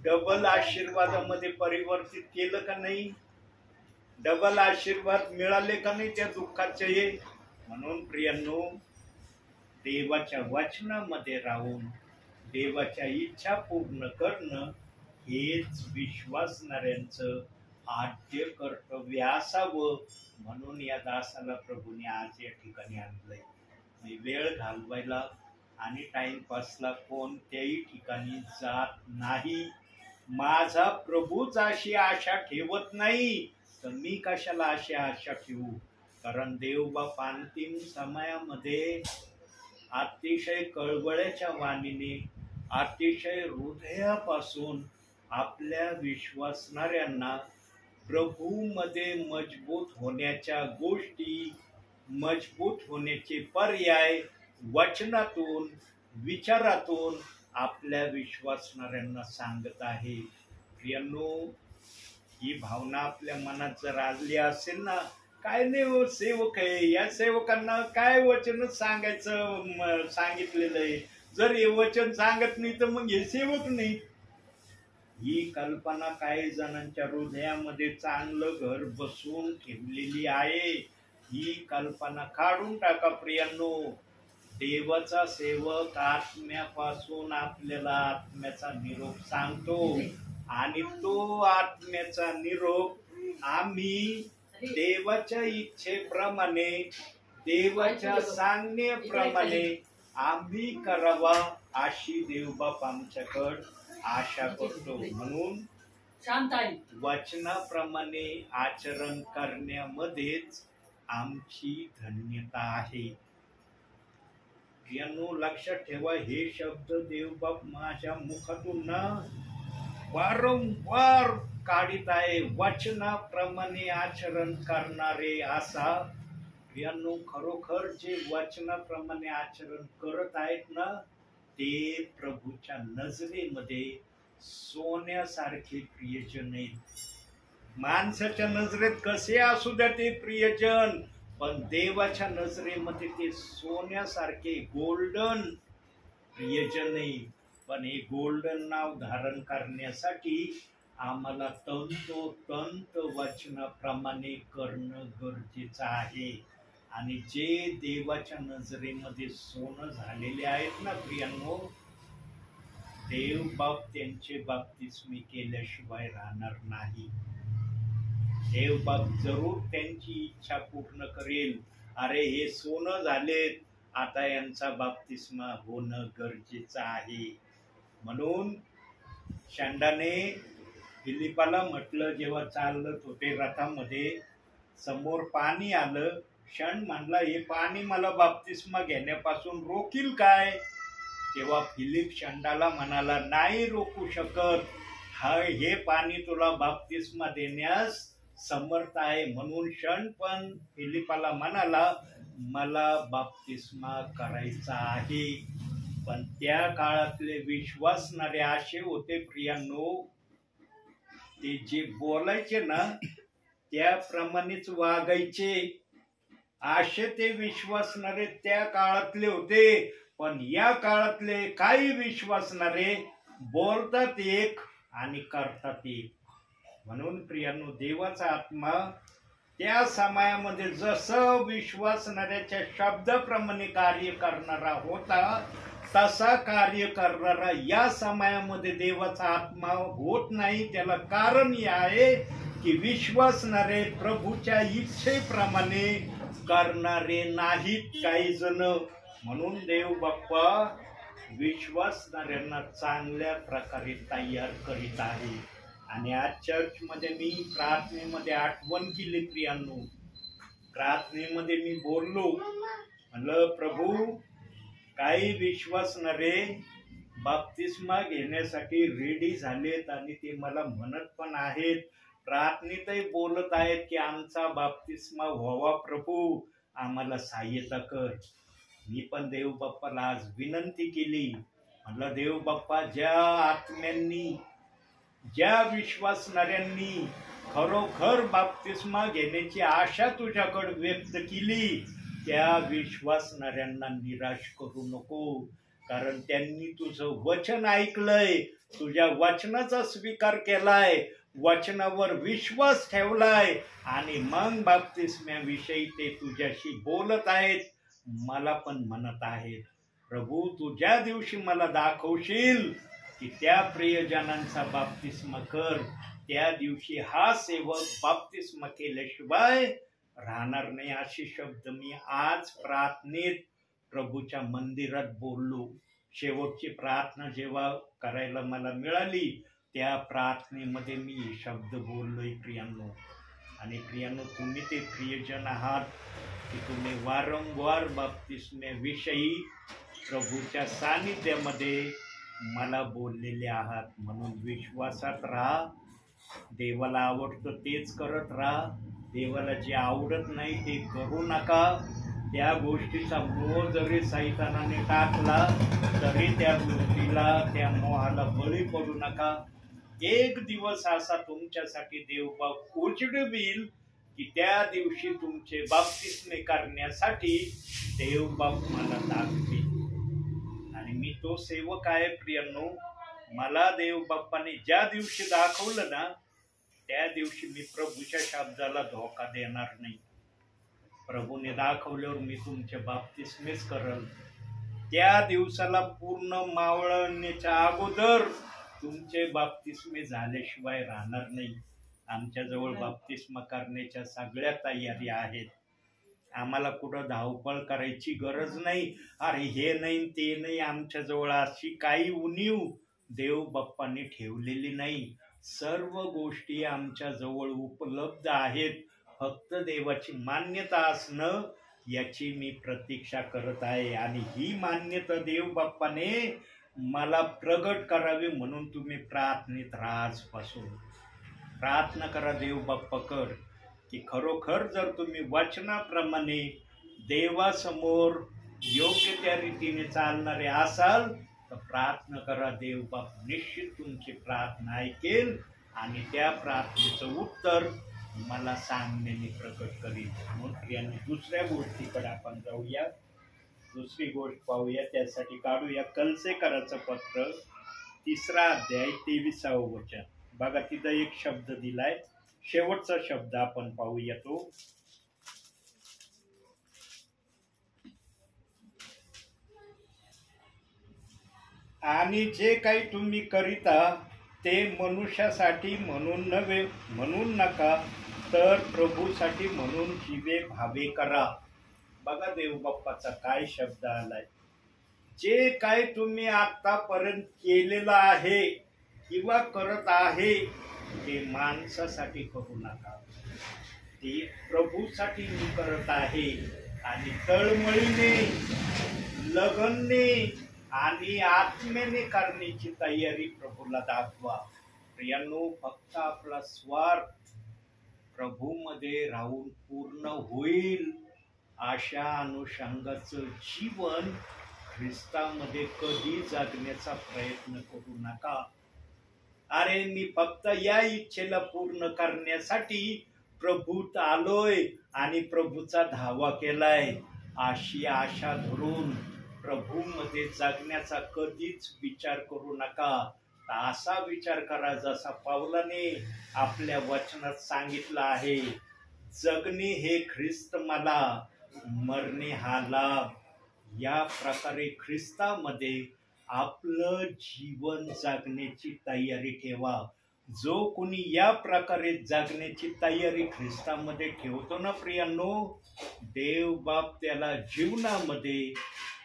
डबल आशीर्वादामध्ये परिवर्तित केलं का नाही? डबल आशीर्वाद मिळाले का नाही त्या दुःखाचे? म्हणून प्रियांनो, देवाच्या वचनामध्ये राहून देवाच्या इच्छा पूर्ण करणं हेच विश्वासणाऱ्यांचं आद्य कर्तव्य असावं. म्हणून या दासाला प्रभूने आज या ठिकाणी आणलंय. वेळ घालवायला आणि टाइमपासला कोणत्याही ठिकाणी जात नाही. माझा प्रभूच अशी आशा ठेवत नाही तर मी कशाला अशी आशा ठेवू? कारण देवबाप अंतिम समयामध्ये अतिशय कळवळ्याच्या वाणीने, अतिशय हृदयापासून आपल्या विश्वासणाऱ्यांना प्रभूमध्ये मजबूत होण्याच्या गोष्टी, मजबूत होण्याचे पर्याय वचनातून, विचारातून आपल्या विश्वासणाऱ्यांना सांगत आहे. प्रियांनो, ही भावना आपल्या मनात जर आली असेल ना, काय नाही सेवक आहे, या सेवकांना काय वचन सांगायचं सांगितलेलं आहे. जर हे वचन सांगत नाही तर मग हे सेवक नाही. ही कल्पना काही जणांच्या हृदयामध्ये चांगलं घर बसवून ठेवलेली आहे. ही कल्पना काढून टाका प्रियांनो. देवाचा सेवक आत्म्यापासून आपल्याला आत्म्याचा निरोप सांगतो आणि तो आत्म्याचा निरोप आम्ही देवाच्या इच्छेप्रमाणे, देवाच्या सांगण्याप्रमाणे आम्ही करावा अशी देवबाप आमच्याकडे आशा करतो. म्हणून वचनाप्रमाणे आचरण करण्यामध्येच आमची धन्यता आहे. यांनो, लक्षात ठेवा, हे शब्द देवबाप माझ्या मुखातून ना वारंवार काढीत आहे. वचनाप्रमाणे आचरण करणारे असा. यांनो, खरोखर जे वचनाप्रमाणे आचरण करत आहेत ना, ते प्रभूच्या नजरेमध्ये सोन्यासारखे प्रियजन आहेत. माणसाच्या नजरेत कसे असू द्या ते प्रियजन, पण देवाच्या नजरेमध्ये ते सोन्यासारखे गोल्डन प्रियजन आहे. पण हे गोल्डन नाव धारण करण्यासाठी आम्हाला तंतोतंत वचनाप्रमाणे करणं गरजेचं आहे. आणि जे देवाच्या नजरेमध्ये सोनं झालेले आहेत ना प्रियांनो, देव बाप त्यांचे बाप्तिस्मे केल्याशिवाय राहणार नाही. देवबाप जरूर त्यांची इच्छा पूर्ण करेल. अरे हे सोनं झालेत, आता यांचा बाप्तिस्मा होणं गरजेचं आहे. म्हणून शंडाने फिलिपाला म्हटलं, जेव्हा चालत होते रथामध्ये, समोर पाणी आलं. शंड म्हणला, हे पाणी मला बाप्तिस्मा घेण्यापासून रोकील काय? तेव्हा फिलिप शंडाला म्हणाला, नाही रोखू शकत, हे पाणी तुला बाप्तिस्मा देण्यास समर्थ आहे. म्हणून शंड पण फिलिपाला म्हणाला, मला बाप्तिस्मा करायचा आहे. पण त्या काळातले विश्वासणारे असे होते प्रियांनो, ते जे बोलायचे ना त्याप्रमाणेच वागायचे, असे ते विश्वासणारे त्या काळातले होते. पण या काळातले काही विश्वासणारे बोलतात एक आणि करतात एक. म्हणून प्रियांनो, देवाचा आत्मा त्या समयामध्ये जसं विश्वासणाऱ्याच्या शब्दाप्रमाणे कार्य करणारा होता, तसा कार्य करणारा या समयामध्ये देवाचा आत्मा होत नाही. त्याला कारण हे आहे की विश्वासणारे प्रभूच्या इच्छेप्रमाणे करणारे नाहीत काही जण. म्हणून देव बाप्पा विश्वासणाऱ्यांना चांगल्या प्रकारे तयार करीत आहे. आणि आज चर्चमध्ये मी प्रार्थनेमध्ये आठवण केली प्रियांनो, प्रार्थनेमध्ये मी बोललो, म्हणलं प्रभू, काही विश्वासणारे बाप्तिस्मा घेण्यासाठी रेडी झालेत आणि ते मला म्हणत पण आहेत, प्रार्थनेतही बोलत आहेत की आमचा बाप्तिस्मा व्हावा प्रभू, आम्हाला सहाय्यता कर. मी पण देव बाप्पाला आज विनंती केली, म्हणलं देव बाप्पा, ज्या आत्म्यांनी, ज्या विश्वासणाऱ्यांनी खरोखर बाप्तिस्मा घेण्याची आशा तुझ्याकडे व्यक्त केली, त्या विश्वासणाऱ्यांना निराश करू नको. कारण त्यांनी तुझं वचन ऐकलंय, तुझ्या वचनाचा स्वीकार केलाय, वचनावर विश्वास ठेवलाय आणि मग बाप्तिस्म्याविषयी ते तुझ्याशी बोलत आहेत, मला पण म्हणत आहेत. प्रभू, तू ज्या दिवशी मला दाखवशील की त्या प्रियजनांचा बाप्तिस्मा कर, त्या दिवशी हा सेवक बाप्तिस्मा केल्याशिवाय राहणार नाही. अशी शब्द मी आज प्रार्थनेत प्रभूच्या मंदिरात बोललो. शेवटची प्रार्थना जेव्हा करायला मला मिळाली, त्या प्रार्थनेमध्ये मी हे शब्द बोललोय प्रियांनो. आणि प्रियांनो, तुम्ही ते प्रियजन आहात की तुम्ही वारंवार बाप्तिस्म्याविषयी प्रभूच्या सानिध्यामध्ये मला बोललेले आहात. म्हणून विश्वासात राहा, देवाला आवडतं तेच करत राहा, देवाला जे आवडत नाही ते करू नका. त्या गोष्टीचा मोह जरी सैतानाने टाकला तरी त्या गोष्टीला, त्या मोहाला बळी पडू नका. एक दिवस असा तुमच्यासाठी देवबाप उजडवील की त्या दिवशी तुमचे बाप्तिस्मे करण्यासाठी देवबाप मला दाखवेल. आणि मी तो सेवक आहे प्रियांनो. मला देवबाप्पाने ज्या दिवशी दाखवलं ना, त्या दिवशी मी प्रभूच्या शब्दाला धोका देणार नाही. प्रभूने दाखवल्यावर मी तुमचे बाप्तिस्मेच करल. त्या दिवसाला पूर्ण मावळण्याच्या अगोदर तुमचे बाप्तिस्मे झाल्याशिवाय राहणार नाही. आमच्याजवळ बाप्तिस्मा करण्याच्या सगळ्या तयारी आहेत. आम्हाला कुठं धावपळ करायची गरज नाही. अरे हे नाही ते नाही, आमच्याजवळ अशी काही उणीव देव बाप्पांनी ठेवलेली नाही. सर्व गोष्टी आमच्याजवळ उपलब्ध आहेत. फक्त देवाची मान्यता असणं याची मी प्रतीक्षा करत आहे. आणि ही मान्यता देव बाप्पाने मला प्रगट करावी म्हणून तुम्ही प्रार्थनेत राहा. आजपासून प्रार्थना करा, देव बाप्पा कर की खरोखर जर तुम्ही वचनाप्रमाणे देवासमोर योग्य त्या रीतीने चालणारे असाल तर प्रार्थना करा, देव बाप निश्चित तुमची प्रार्थना ऐकेल आणि त्या प्रार्थनेचं उत्तर मला सांगण्याने प्रकट करील. म्हणून यांनी दुसऱ्या गोष्टीकडे आपण जाऊया, दुसरी गोष्ट पाहूया. त्यासाठी काढूया कलसेकराचं पत्र 3 अध्याय 23 वचन. बघा तिथं एक शब्द दिलाय, शेवटचा शब्द आपण पाहूया तो. आणि जे काही तुम्ही करीता ते मनुष्यासाठी म्हणून नव्हे, म्हणून नका, तर प्रभूसाठी म्हणून जीवे भावे करा. बघा देव बाप्पाचा काय शब्द आलाय. जे काय तुम्ही आतापर्यंत केलेलं आहे किंवा करत आहे ते माणसासाठी करू नका, ते प्रभूसाठी मी करत आहे. आणि तळमळीने, लगनने आणि आत्मेने करण्याची तयारी प्रभूला दाखवा. प्रियांनो, फक्त आपला स्वार्थ प्रभूमध्ये राहून पूर्ण होईल अशा अनुषंगाचं जीवन ख्रिस्तामध्ये कधी जगण्याचा प्रयत्न करू नका. अरे मी फक्त या इच्छेला पूर्ण करण्यासाठी प्रभूत आलोय आणि प्रभूचा धावा केलाय अशी आशा धरून प्रभूमध्ये जगण्याचा कधीच विचार करू नका. असा विचार करा जसा पावलाने आपल्या वचनात सांगितलं आहे, जगणे हे ख्रिस्त मला, मरणे हा लाभ. या प्रकारे ख्रिस्तामध्ये आपलं जीवन जगण्याची तयारी ठेवा. जो कोणी या प्रकारे जगण्याची तयारी ख्रिस्तामध्ये ठेवतो ना प्रियांनो, देव बाप त्याला जीवनामध्ये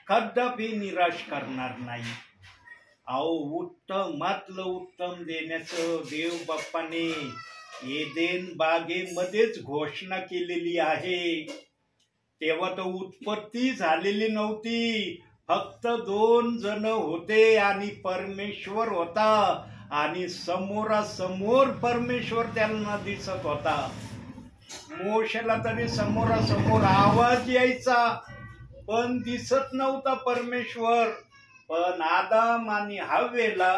कदापि निराश करणार नाही. अहो, उत्तमातलं उत्तम देण्याचं देव बाप्पाने एदेन बागेमध्येच घोषणा केलेली आहे. तेव्हा तर उत्पत्ती झालेली नव्हती, फक्त 2 जण होते आणि परमेश्वर होता आणि समोरासमोर परमेश्वर त्यांना दिसत होता. मोशेला तरी समोरासमोर आवाज यायचा पण दिसत नव्हता परमेश्वर. पण आदाम आणि हव्वेला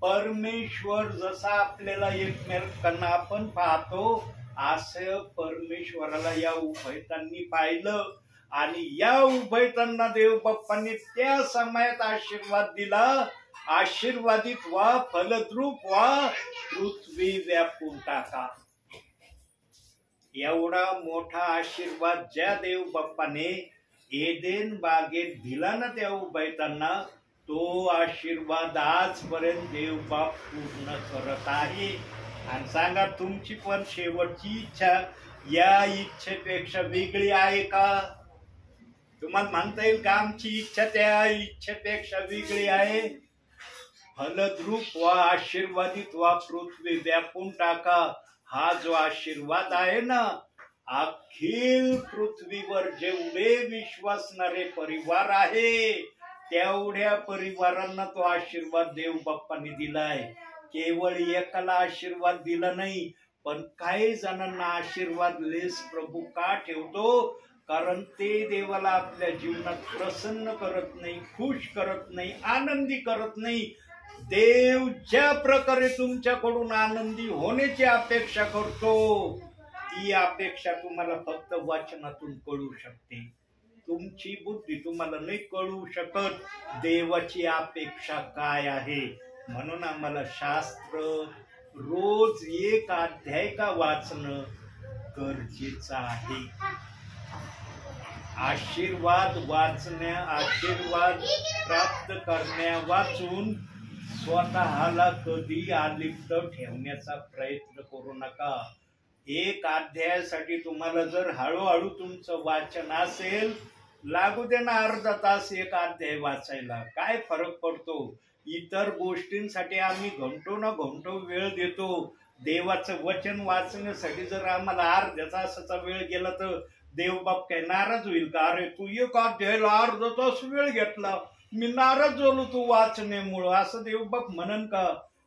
परमेश्वर जसा आपल्याला एकमेकांना आपण पाहतो असं परमेश्वराला या उभयतांनी पाहिलं. आणि या उभयतांना देव बाप्पांनी त्या समयात आशीर्वाद दिला, आशीर्वादित व्हा, फलद्रूप व्हा, पृथ्वी व्यापून टाका. एवढा मोठा आशीर्वाद ज्या देव बाप्पाने एदेन बागेत दिला ना त्या उभयतांना, तो आशीर्वाद आजपर्यंत देव बाप पूर्ण करत आहे. आणि सांगा, तुमची पण शेवटची इच्छा या इच्छेपेक्षा वेगळी आहे का? तुम्हाला म्हणता येईल का आमची इच्छा त्या इच्छेपेक्षा वेगळी आहे? फलद्रूप वा, आशीर्वादित वा, पृथ्वी व्यापून टाका, हा जो आशीर्वाद आहे ना, अखिल पृथ्वीवर जेवढे विश्वासणारे परिवार आहे तेवढ्या परिवारांना तो आशीर्वाद देव बाप्पांनी दिलाय. केवळ एकाला आशीर्वाद दिला नाही, पण काही जणांना आशीर्वाद लेस प्रभू का ठेवतो? कारण ते देवाला आपल्या जीवनात प्रसन्न करत नाही, खुश करत नाही, आनंदी करत नाही. देव ज्या प्रकारे तुमच्याकडून आनंदी होण्याची अपेक्षा करतो, ती अपेक्षा तुम्हाला फक्त वचनातून कळू शकते. तुमची बुद्धी तुम्हाला नाही कळू शकत देवाची अपेक्षा काय आहे. म्हणून आम्हाला शास्त्र रोज 1 अध्याय का वाचणं गरजेचं आहे. आशीर्वाद वाचण्या, आशीर्वाद प्राप्त करण्या वाचून स्वतःला कधी अलिप्त ठेवण्याचा प्रयत्न करू नका. 1 अध्यायासाठी तुम्हाला जर हळूहळू तुमचं वाचन असेल, लागू दे ना अर्धा तास 1 अध्याय वाचायला, काय फरक पडतो? इतर गोष्टींसाठी आम्ही घंटो ना घंटो वेळ देतो. देवाचं वचन वाचण्यासाठी जर आम्हाला अर्ध्या तासाचा वेळ गेला तर देवबाप काय नाराज होईल का? अरे तू 1 अध्यायाला अर्धा तास वेळ घेतला, मी नाराज झालो तू वाचण्यामुळं, असं देवबाप म्हणन का?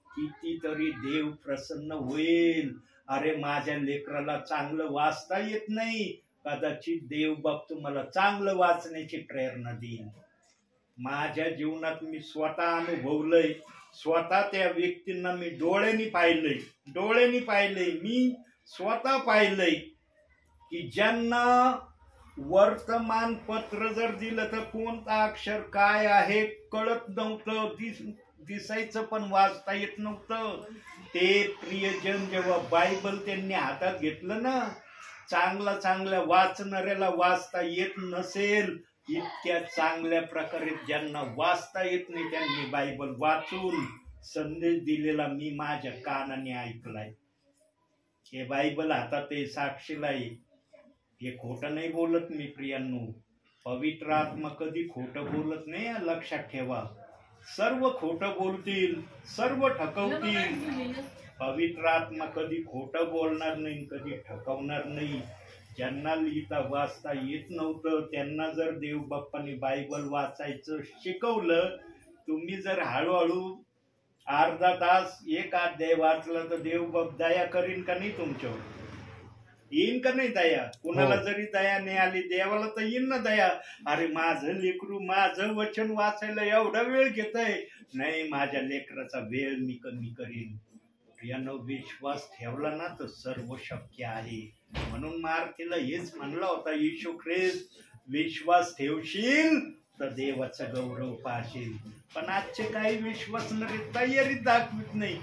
कितीतरी देव प्रसन्न होईल. अरे माझ्या लेकराला चांगलं वाचता येत नाही, कदाचित देवबाप तुम्हाला चांगलं वाचण्याची प्रेरणा देईल. माझ्या जीवनात मी स्वतः अनुभवलंय, स्वतः त्या व्यक्तींना मी डोळ्यांनी पाहिलंय, मी स्वतः पाहिलंय की ज्यांना वर्तमानपत्र जर दिलं तर कोणता अक्षर काय आहे कळत नव्हतं, दिसायचं पण वाचता येत नव्हतं. ते प्रियजन जेव्हा बायबल त्यांनी हातात घेतलं ना, चांगल्या वाचणाऱ्याला वाचता येत नसेल, इतक्या चांगल्या प्रकारे ज्यांना वाचता येत नाही त्यांनी बायबल वाचून संदेश दिलेला मी माझ्या कानाने ऐकलाय. हे बायबल हातात आहे, साक्षीला आहे. हे खोटं नाही बोलत मी प्रियांनो. पवित्र आत्मा कधी खोटं बोलत नाही, हे लक्षात ठेवा. सर्व खोटं बोलतील, सर्व ठकवतील. पवित्र आत्मा कधी खोटं बोलणार नाही, कधी ठकवणार नाही. ज्यांना लिहिता वाचता येत नव्हतं त्यांना जर देव बाप्पांनी बायबल वाचायचं शिकवलं, तुम्ही जर हळूहळू अर्धा तास एक अध्याय वाचला तर देव बाप दया करीन का नाही तुमच्यावर? येईन का नाही दया? कुणाला जरी दया नाही आली, देवाला तर येईन ना दया. अरे माझं लेकरू माझं वचन वाचायला एवढा वेळ घेतय, नाही माझ्या लेकराचा वेळ मी कमी करीन. यानं विश्वास ठेवला ना तर सर्व शक्य आहे. म्हणून मार्तीला हेच म्हणला होता, येशू ख्रिस्त विश्वास ठेवशील तर देवाचा गौरव पाहशील. पण आजचे काही विश्वासणारे तयारी दाखवित नाही.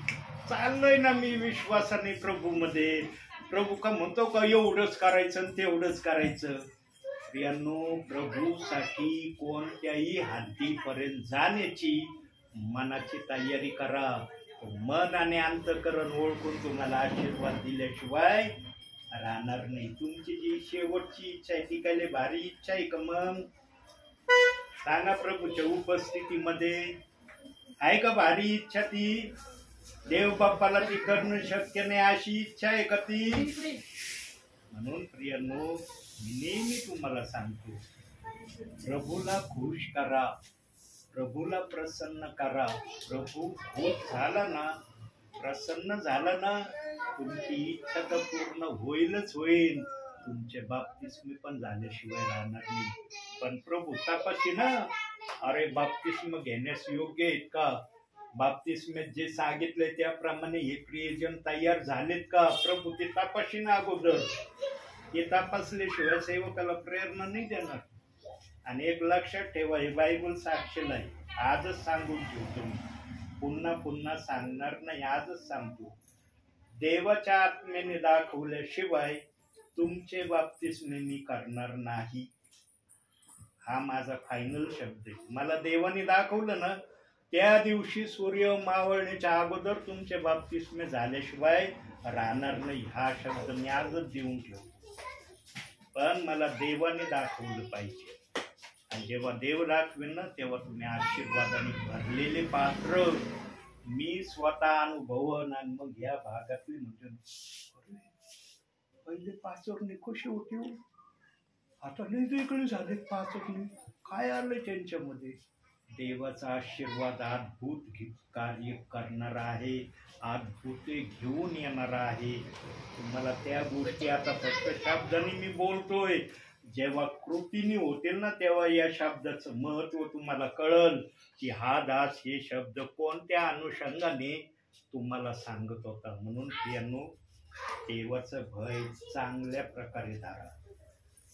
चाललोय ना मी विश्वासाने प्रभूमध्ये, प्रभू का म्हणतो का एवढंच करायचं आणि तेवढंच करायचं? प्रियांनो, प्रभूसाठी कोणत्याही हद्दीपर्यंत जाण्याची मनाची तयारी करा. मन आणि अंतःकरण ओळखून तुम्हाला आशीर्वाद दिल्याशिवाय राहणार नाही. तुमची जी शेवटची इच्छा आहे ती काय भारी इच्छा आहे का? मग सांगा, प्रभूच्या उपस्थितीमध्ये आहे का भारी इच्छा ती? देव बाप्पाला ती करणं शक्य नाही अशी इच्छा आहे का ती? म्हणून प्रियांनो, मी नेहमी तुम्हाला सांगतो, प्रभूला खुश करा, प्रभूला प्रसन्न करा. प्रभू खुश झाला ना, प्रसन्न झाला ना, तुमची इच्छा तर पूर्ण होईलच होईल. तुमचे बाप्तिस्मे पण झाल्याशिवाय राहणार नाही. पण प्रभू तपाशी ना, अरे बाप्तिस्म घेण्यास योग्य आहेत का? बाप्तिस्मेत जे सांगितले त्याप्रमाणे हे प्रियजन तयार झालेत का? प्रभू ते तपाशी ना अगोदर. हे तपासल्याशिवाय सेवकाला प्रेरणा नाही देणार. आणि एक लक्षात ठेवा, हे बायबल साक्षीला आहे. आजच सांगून ठेवतो मी, पुन्हा पुन्हा सांगणार नाही, आजच सांगतो. देवाच्या आत्म्याने दाखवल्याशिवाय तुमचे बाप्तिस्मे मी करणार नाही. हा माझा फायनल शब्द आहे. मला देवाने दाखवलं ना, त्या दिवशी सूर्य मावळण्याच्या अगोदर तुमचे बाप्तिस्मे झाल्याशिवाय राहणार नाही. हा शब्द मी आजच देऊन ठेवतो. पण मला देवाने दाखवलं पाहिजे. आणि जेव्हा देव दाखवेल ना, तेव्हा तुम्ही आशीर्वादाने भरलेले पात्र मी स्वतः अनुभवन. आणि मग या भागातली म्हणजे पहिले पाचवरणी कशी होती, आता नाही वेगळे झाले पाचवरणी. काय आलं त्यांच्यामध्ये? देवाचा आशीर्वाद अद्भुत कार्य करणार आहे, अद्भुत घेऊन येणार आहे. तुम्हाला त्या गोष्टी आता फक्त शब्दाने मी बोलतोय, जेव्हा कृतीने होतील ना तेव्हा या शब्दाचं महत्व तुम्हाला कळल की हा दास हे शब्द कोणत्या अनुषंगाने तुम्हाला सांगत होता. म्हणून प्रियांनो, देवाचं भय चांगल्या प्रकारे धरा.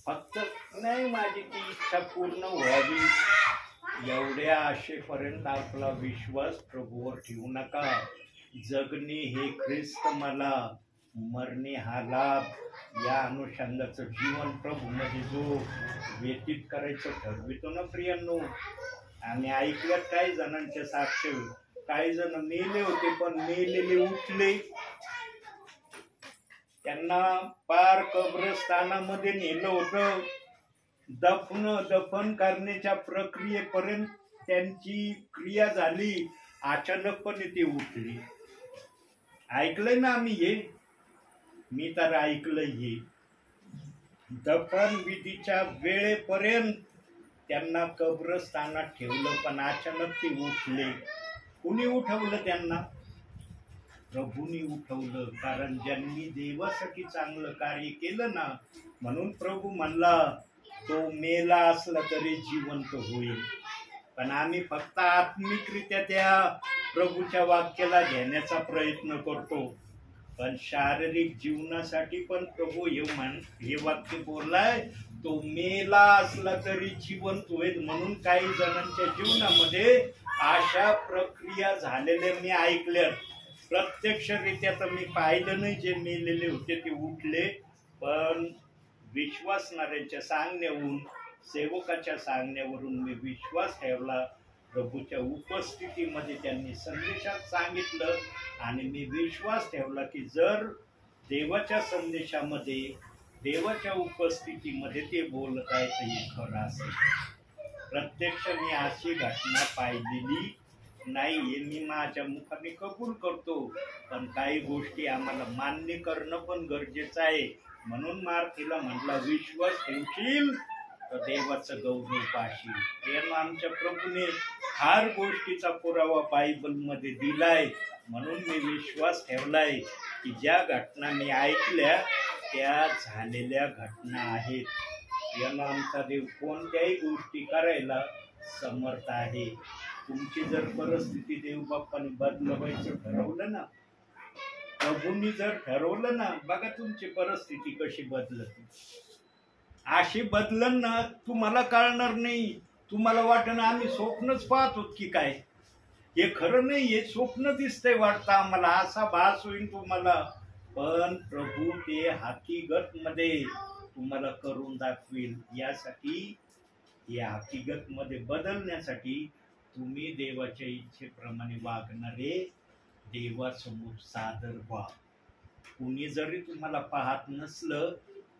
फक्त नाही माझी ती इच्छा पूर्ण व्हावी एवढ्या आशेपर्यंत आपला विश्वास प्रभूवर ठेवू नका. जगणे हे ख्रिस्त मला, मरणे हा लाभ, या अनुषंगाचं जीवन प्रभूमध्ये जो व्यतीत करायचं ठरवितो ना प्रियांनो. आणि ऐकल्यात काही जणांच्या साक्ष, काही जण मेले होते पण मेलेले उठले. त्यांना पार कब्रस्थानामध्ये नेलं होतं. दफन करण्याच्या प्रक्रियेपर्यंत त्यांची क्रिया झाली, अचानकपणे ते उठले. ऐकलंय ना आम्ही हे, मी तर ऐकलंय हे. दफन विधीच्या वेळेपर्यंत त्यांना कब्रस्थानात ठेवलं, पण अचानक ते उठले. कुणी उठवलं त्यांना? प्रभूंनी उठवलं. कारण ज्यांनी देवासाठी चांगलं कार्य केलं ना, म्हणून प्रभू म्हणला तो मेला असला तरी जिवंत होईल. पण आम्ही फक्त आत्मिकरित्या त्या प्रभूच्या वाक्याला घेण्याचा प्रयत्न करतो. पण शारीरिक जीवनासाठी पण प्रभू हे वाक्य बोललाय, तो मेला असला तरी जिवंत होईल. म्हणून काही जणांच्या जीवनामध्ये अशा प्रक्रिया झालेल्या मी ऐकल्या. प्रत्यक्षरित्या तर मी पाहिलं नाही, जे मेलेले होते ते उठले. पण विश्वासणाऱ्यांच्या सांगण्यावरून, सेवकाच्या सांगण्यावरून मी विश्वास ठेवला. प्रभूच्या उपस्थितीमध्ये त्यांनी संदेशात सांगितलं आणि मी विश्वास ठेवला की जर देवाच्या संदेशामध्ये, देवाच्या उपस्थितीमध्ये ते बोलत आहेत हे खरं असेल. प्रत्यक्ष मी अशी घटना पाहिलेली नाही हे मी माझ्या मुखाने कबूल करतो, पण काही गोष्टी आम्हाला मान्य करणं पण गरजेचं आहे. म्हणून मार्तीला म्हटला, विश्वास ठेवशील तर देवाचं गौरव पाहशील. यानं आमच्या प्रभूने फार गोष्टीचा पुरावा बायबलमध्ये दिलाय. म्हणून मी विश्वास ठेवलाय की ज्या घटना मी ऐकल्या त्या झालेल्या घटना आहेत. यानं आमचा देव कोणत्याही गोष्टी करायला समर्थ आहे. तुमची जर परिस्थिती देव बाप्पाने बदलवायचं ठरवलं ना, प्रभूंनी जर ठरवलं ना, बघा तुमची परिस्थिती कशी बदलते. अशी बदलन ना तुम्हाला कळणार नाही. तुम्हाला वाटणं आम्ही स्वप्नच पाहतो की काय, हे खरं नाही, हे स्वप्न दिसतंय वाटतं आम्हाला, असा भास होईल तुम्हाला. पण प्रभू ते हकीकत मध्ये तुम्हाला करून दाखवेल. यासाठी या हकीकत मध्ये बदलण्यासाठी तुम्ही देवाच्या इच्छेप्रमाणे वागणारे देवासमोर सादर व्हा. कुणी जरी तुम्हाला पाहत नसलं,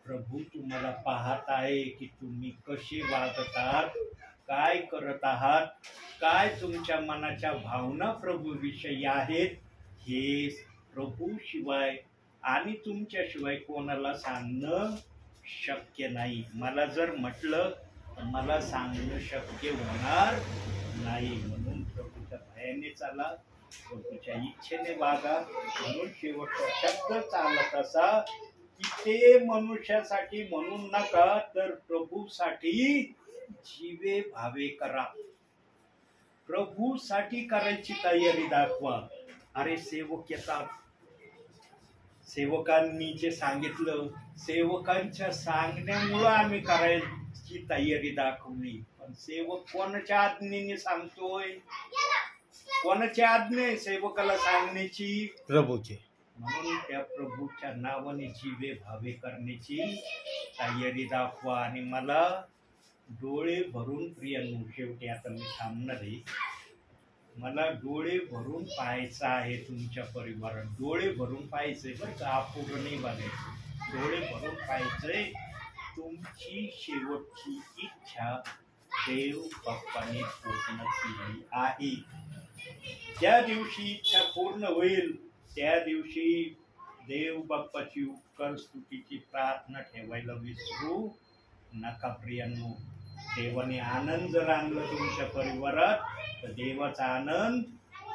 प्रभू तुम्हाला पाहत आहे की तुम्ही कसे वागत आहात, काय करत आहात, काय तुमच्या मनाच्या भावना प्रभूविषयी आहेत. हे प्रभू शिवाय आणि तुमच्याशिवाय कोणाला सांगणं शक्य नाही. मला जर म्हटलं तर मला सांगणं शक्य होणार नाही. म्हणून प्रभूच्या भयाने चाला, प्रभूच्या इच्छेने वागा. म्हणून शेवटचा शब्द चालत असा की ते मनुष्यासाठी म्हणून नका तर प्रभूसाठी जीवे भावे करा. प्रभूसाठी करायची तयारी दाखवा. अरे सेवक येतात, सेवकांनी जे सांगितलं, सेवकांच्या सांगण्यामुळं आम्ही करायची तयारी दाखवली. पण सेवक कोणाच्या आज्ञेने सांगतोय? कोणाच्या आज्ञे सेवकाला सांगण्याची? प्रभूचे. म्हणून त्या प्रभूच्या नावाने जीवे भावे करण्याची तयारी दाखवा. आणि मला डोळे भरून, प्रियांनो, शेवटी आता मी थांबणार आहे, मला डोळे भरून पाहायचं आहे तुमच्या परिवारात. डोळे भरून पाहायचंय बरं का, अपूर्ण नाही बघायचं. डोळे भरून पाहायचंय. तुमची शेवटची इच्छा देव बाप्पाने पूर्ण केली आहे. ज्या दिवशी इच्छा पूर्ण होईल त्या दिवशी देव बाप्पाची उपकार स्तुतीची प्रार्थना ठेवायला विसरू नका प्रियांनो. देवाने आनंद जर आणला तुमच्या परिवारात तर देवाचा आनंद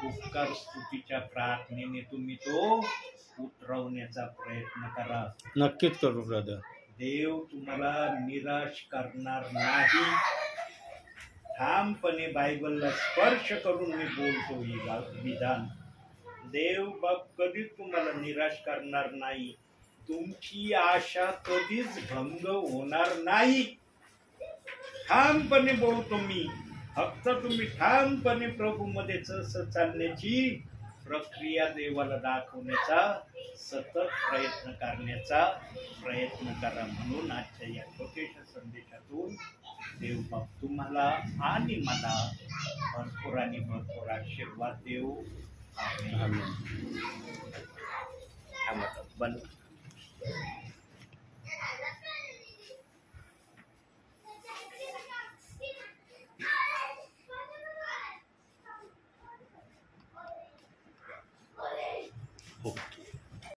उपकार स्तुतीच्या प्रार्थनेने तुम्ही तो उतरवण्याचा प्रयत्न करा. नक्कीच करू ब्रदर. देव तुम्हाला निराश करणार नाही. ठामपणे बायबलला स्पर्श करून मी बोलतो ही विधान. देव बाप कधीच तुम्हाला निराश करणार नाही. तुमची आशा कधीच भंग होणार नाही. ठामपणे बोलतो मी. फक्त तुम्ही ठामपणे प्रभूमध्ये चालण्याची प्रक्रिया देवाला दाखवण्याचा सतत प्रयत्न करण्याचा प्रयत्न करा. म्हणून आजच्या या छोट्याशा संदेशातून देव बाप तुम्हाला आणि मला भरपूर आणि भरपूर आशीर्वाद देऊ. आमेन. बंद. हो.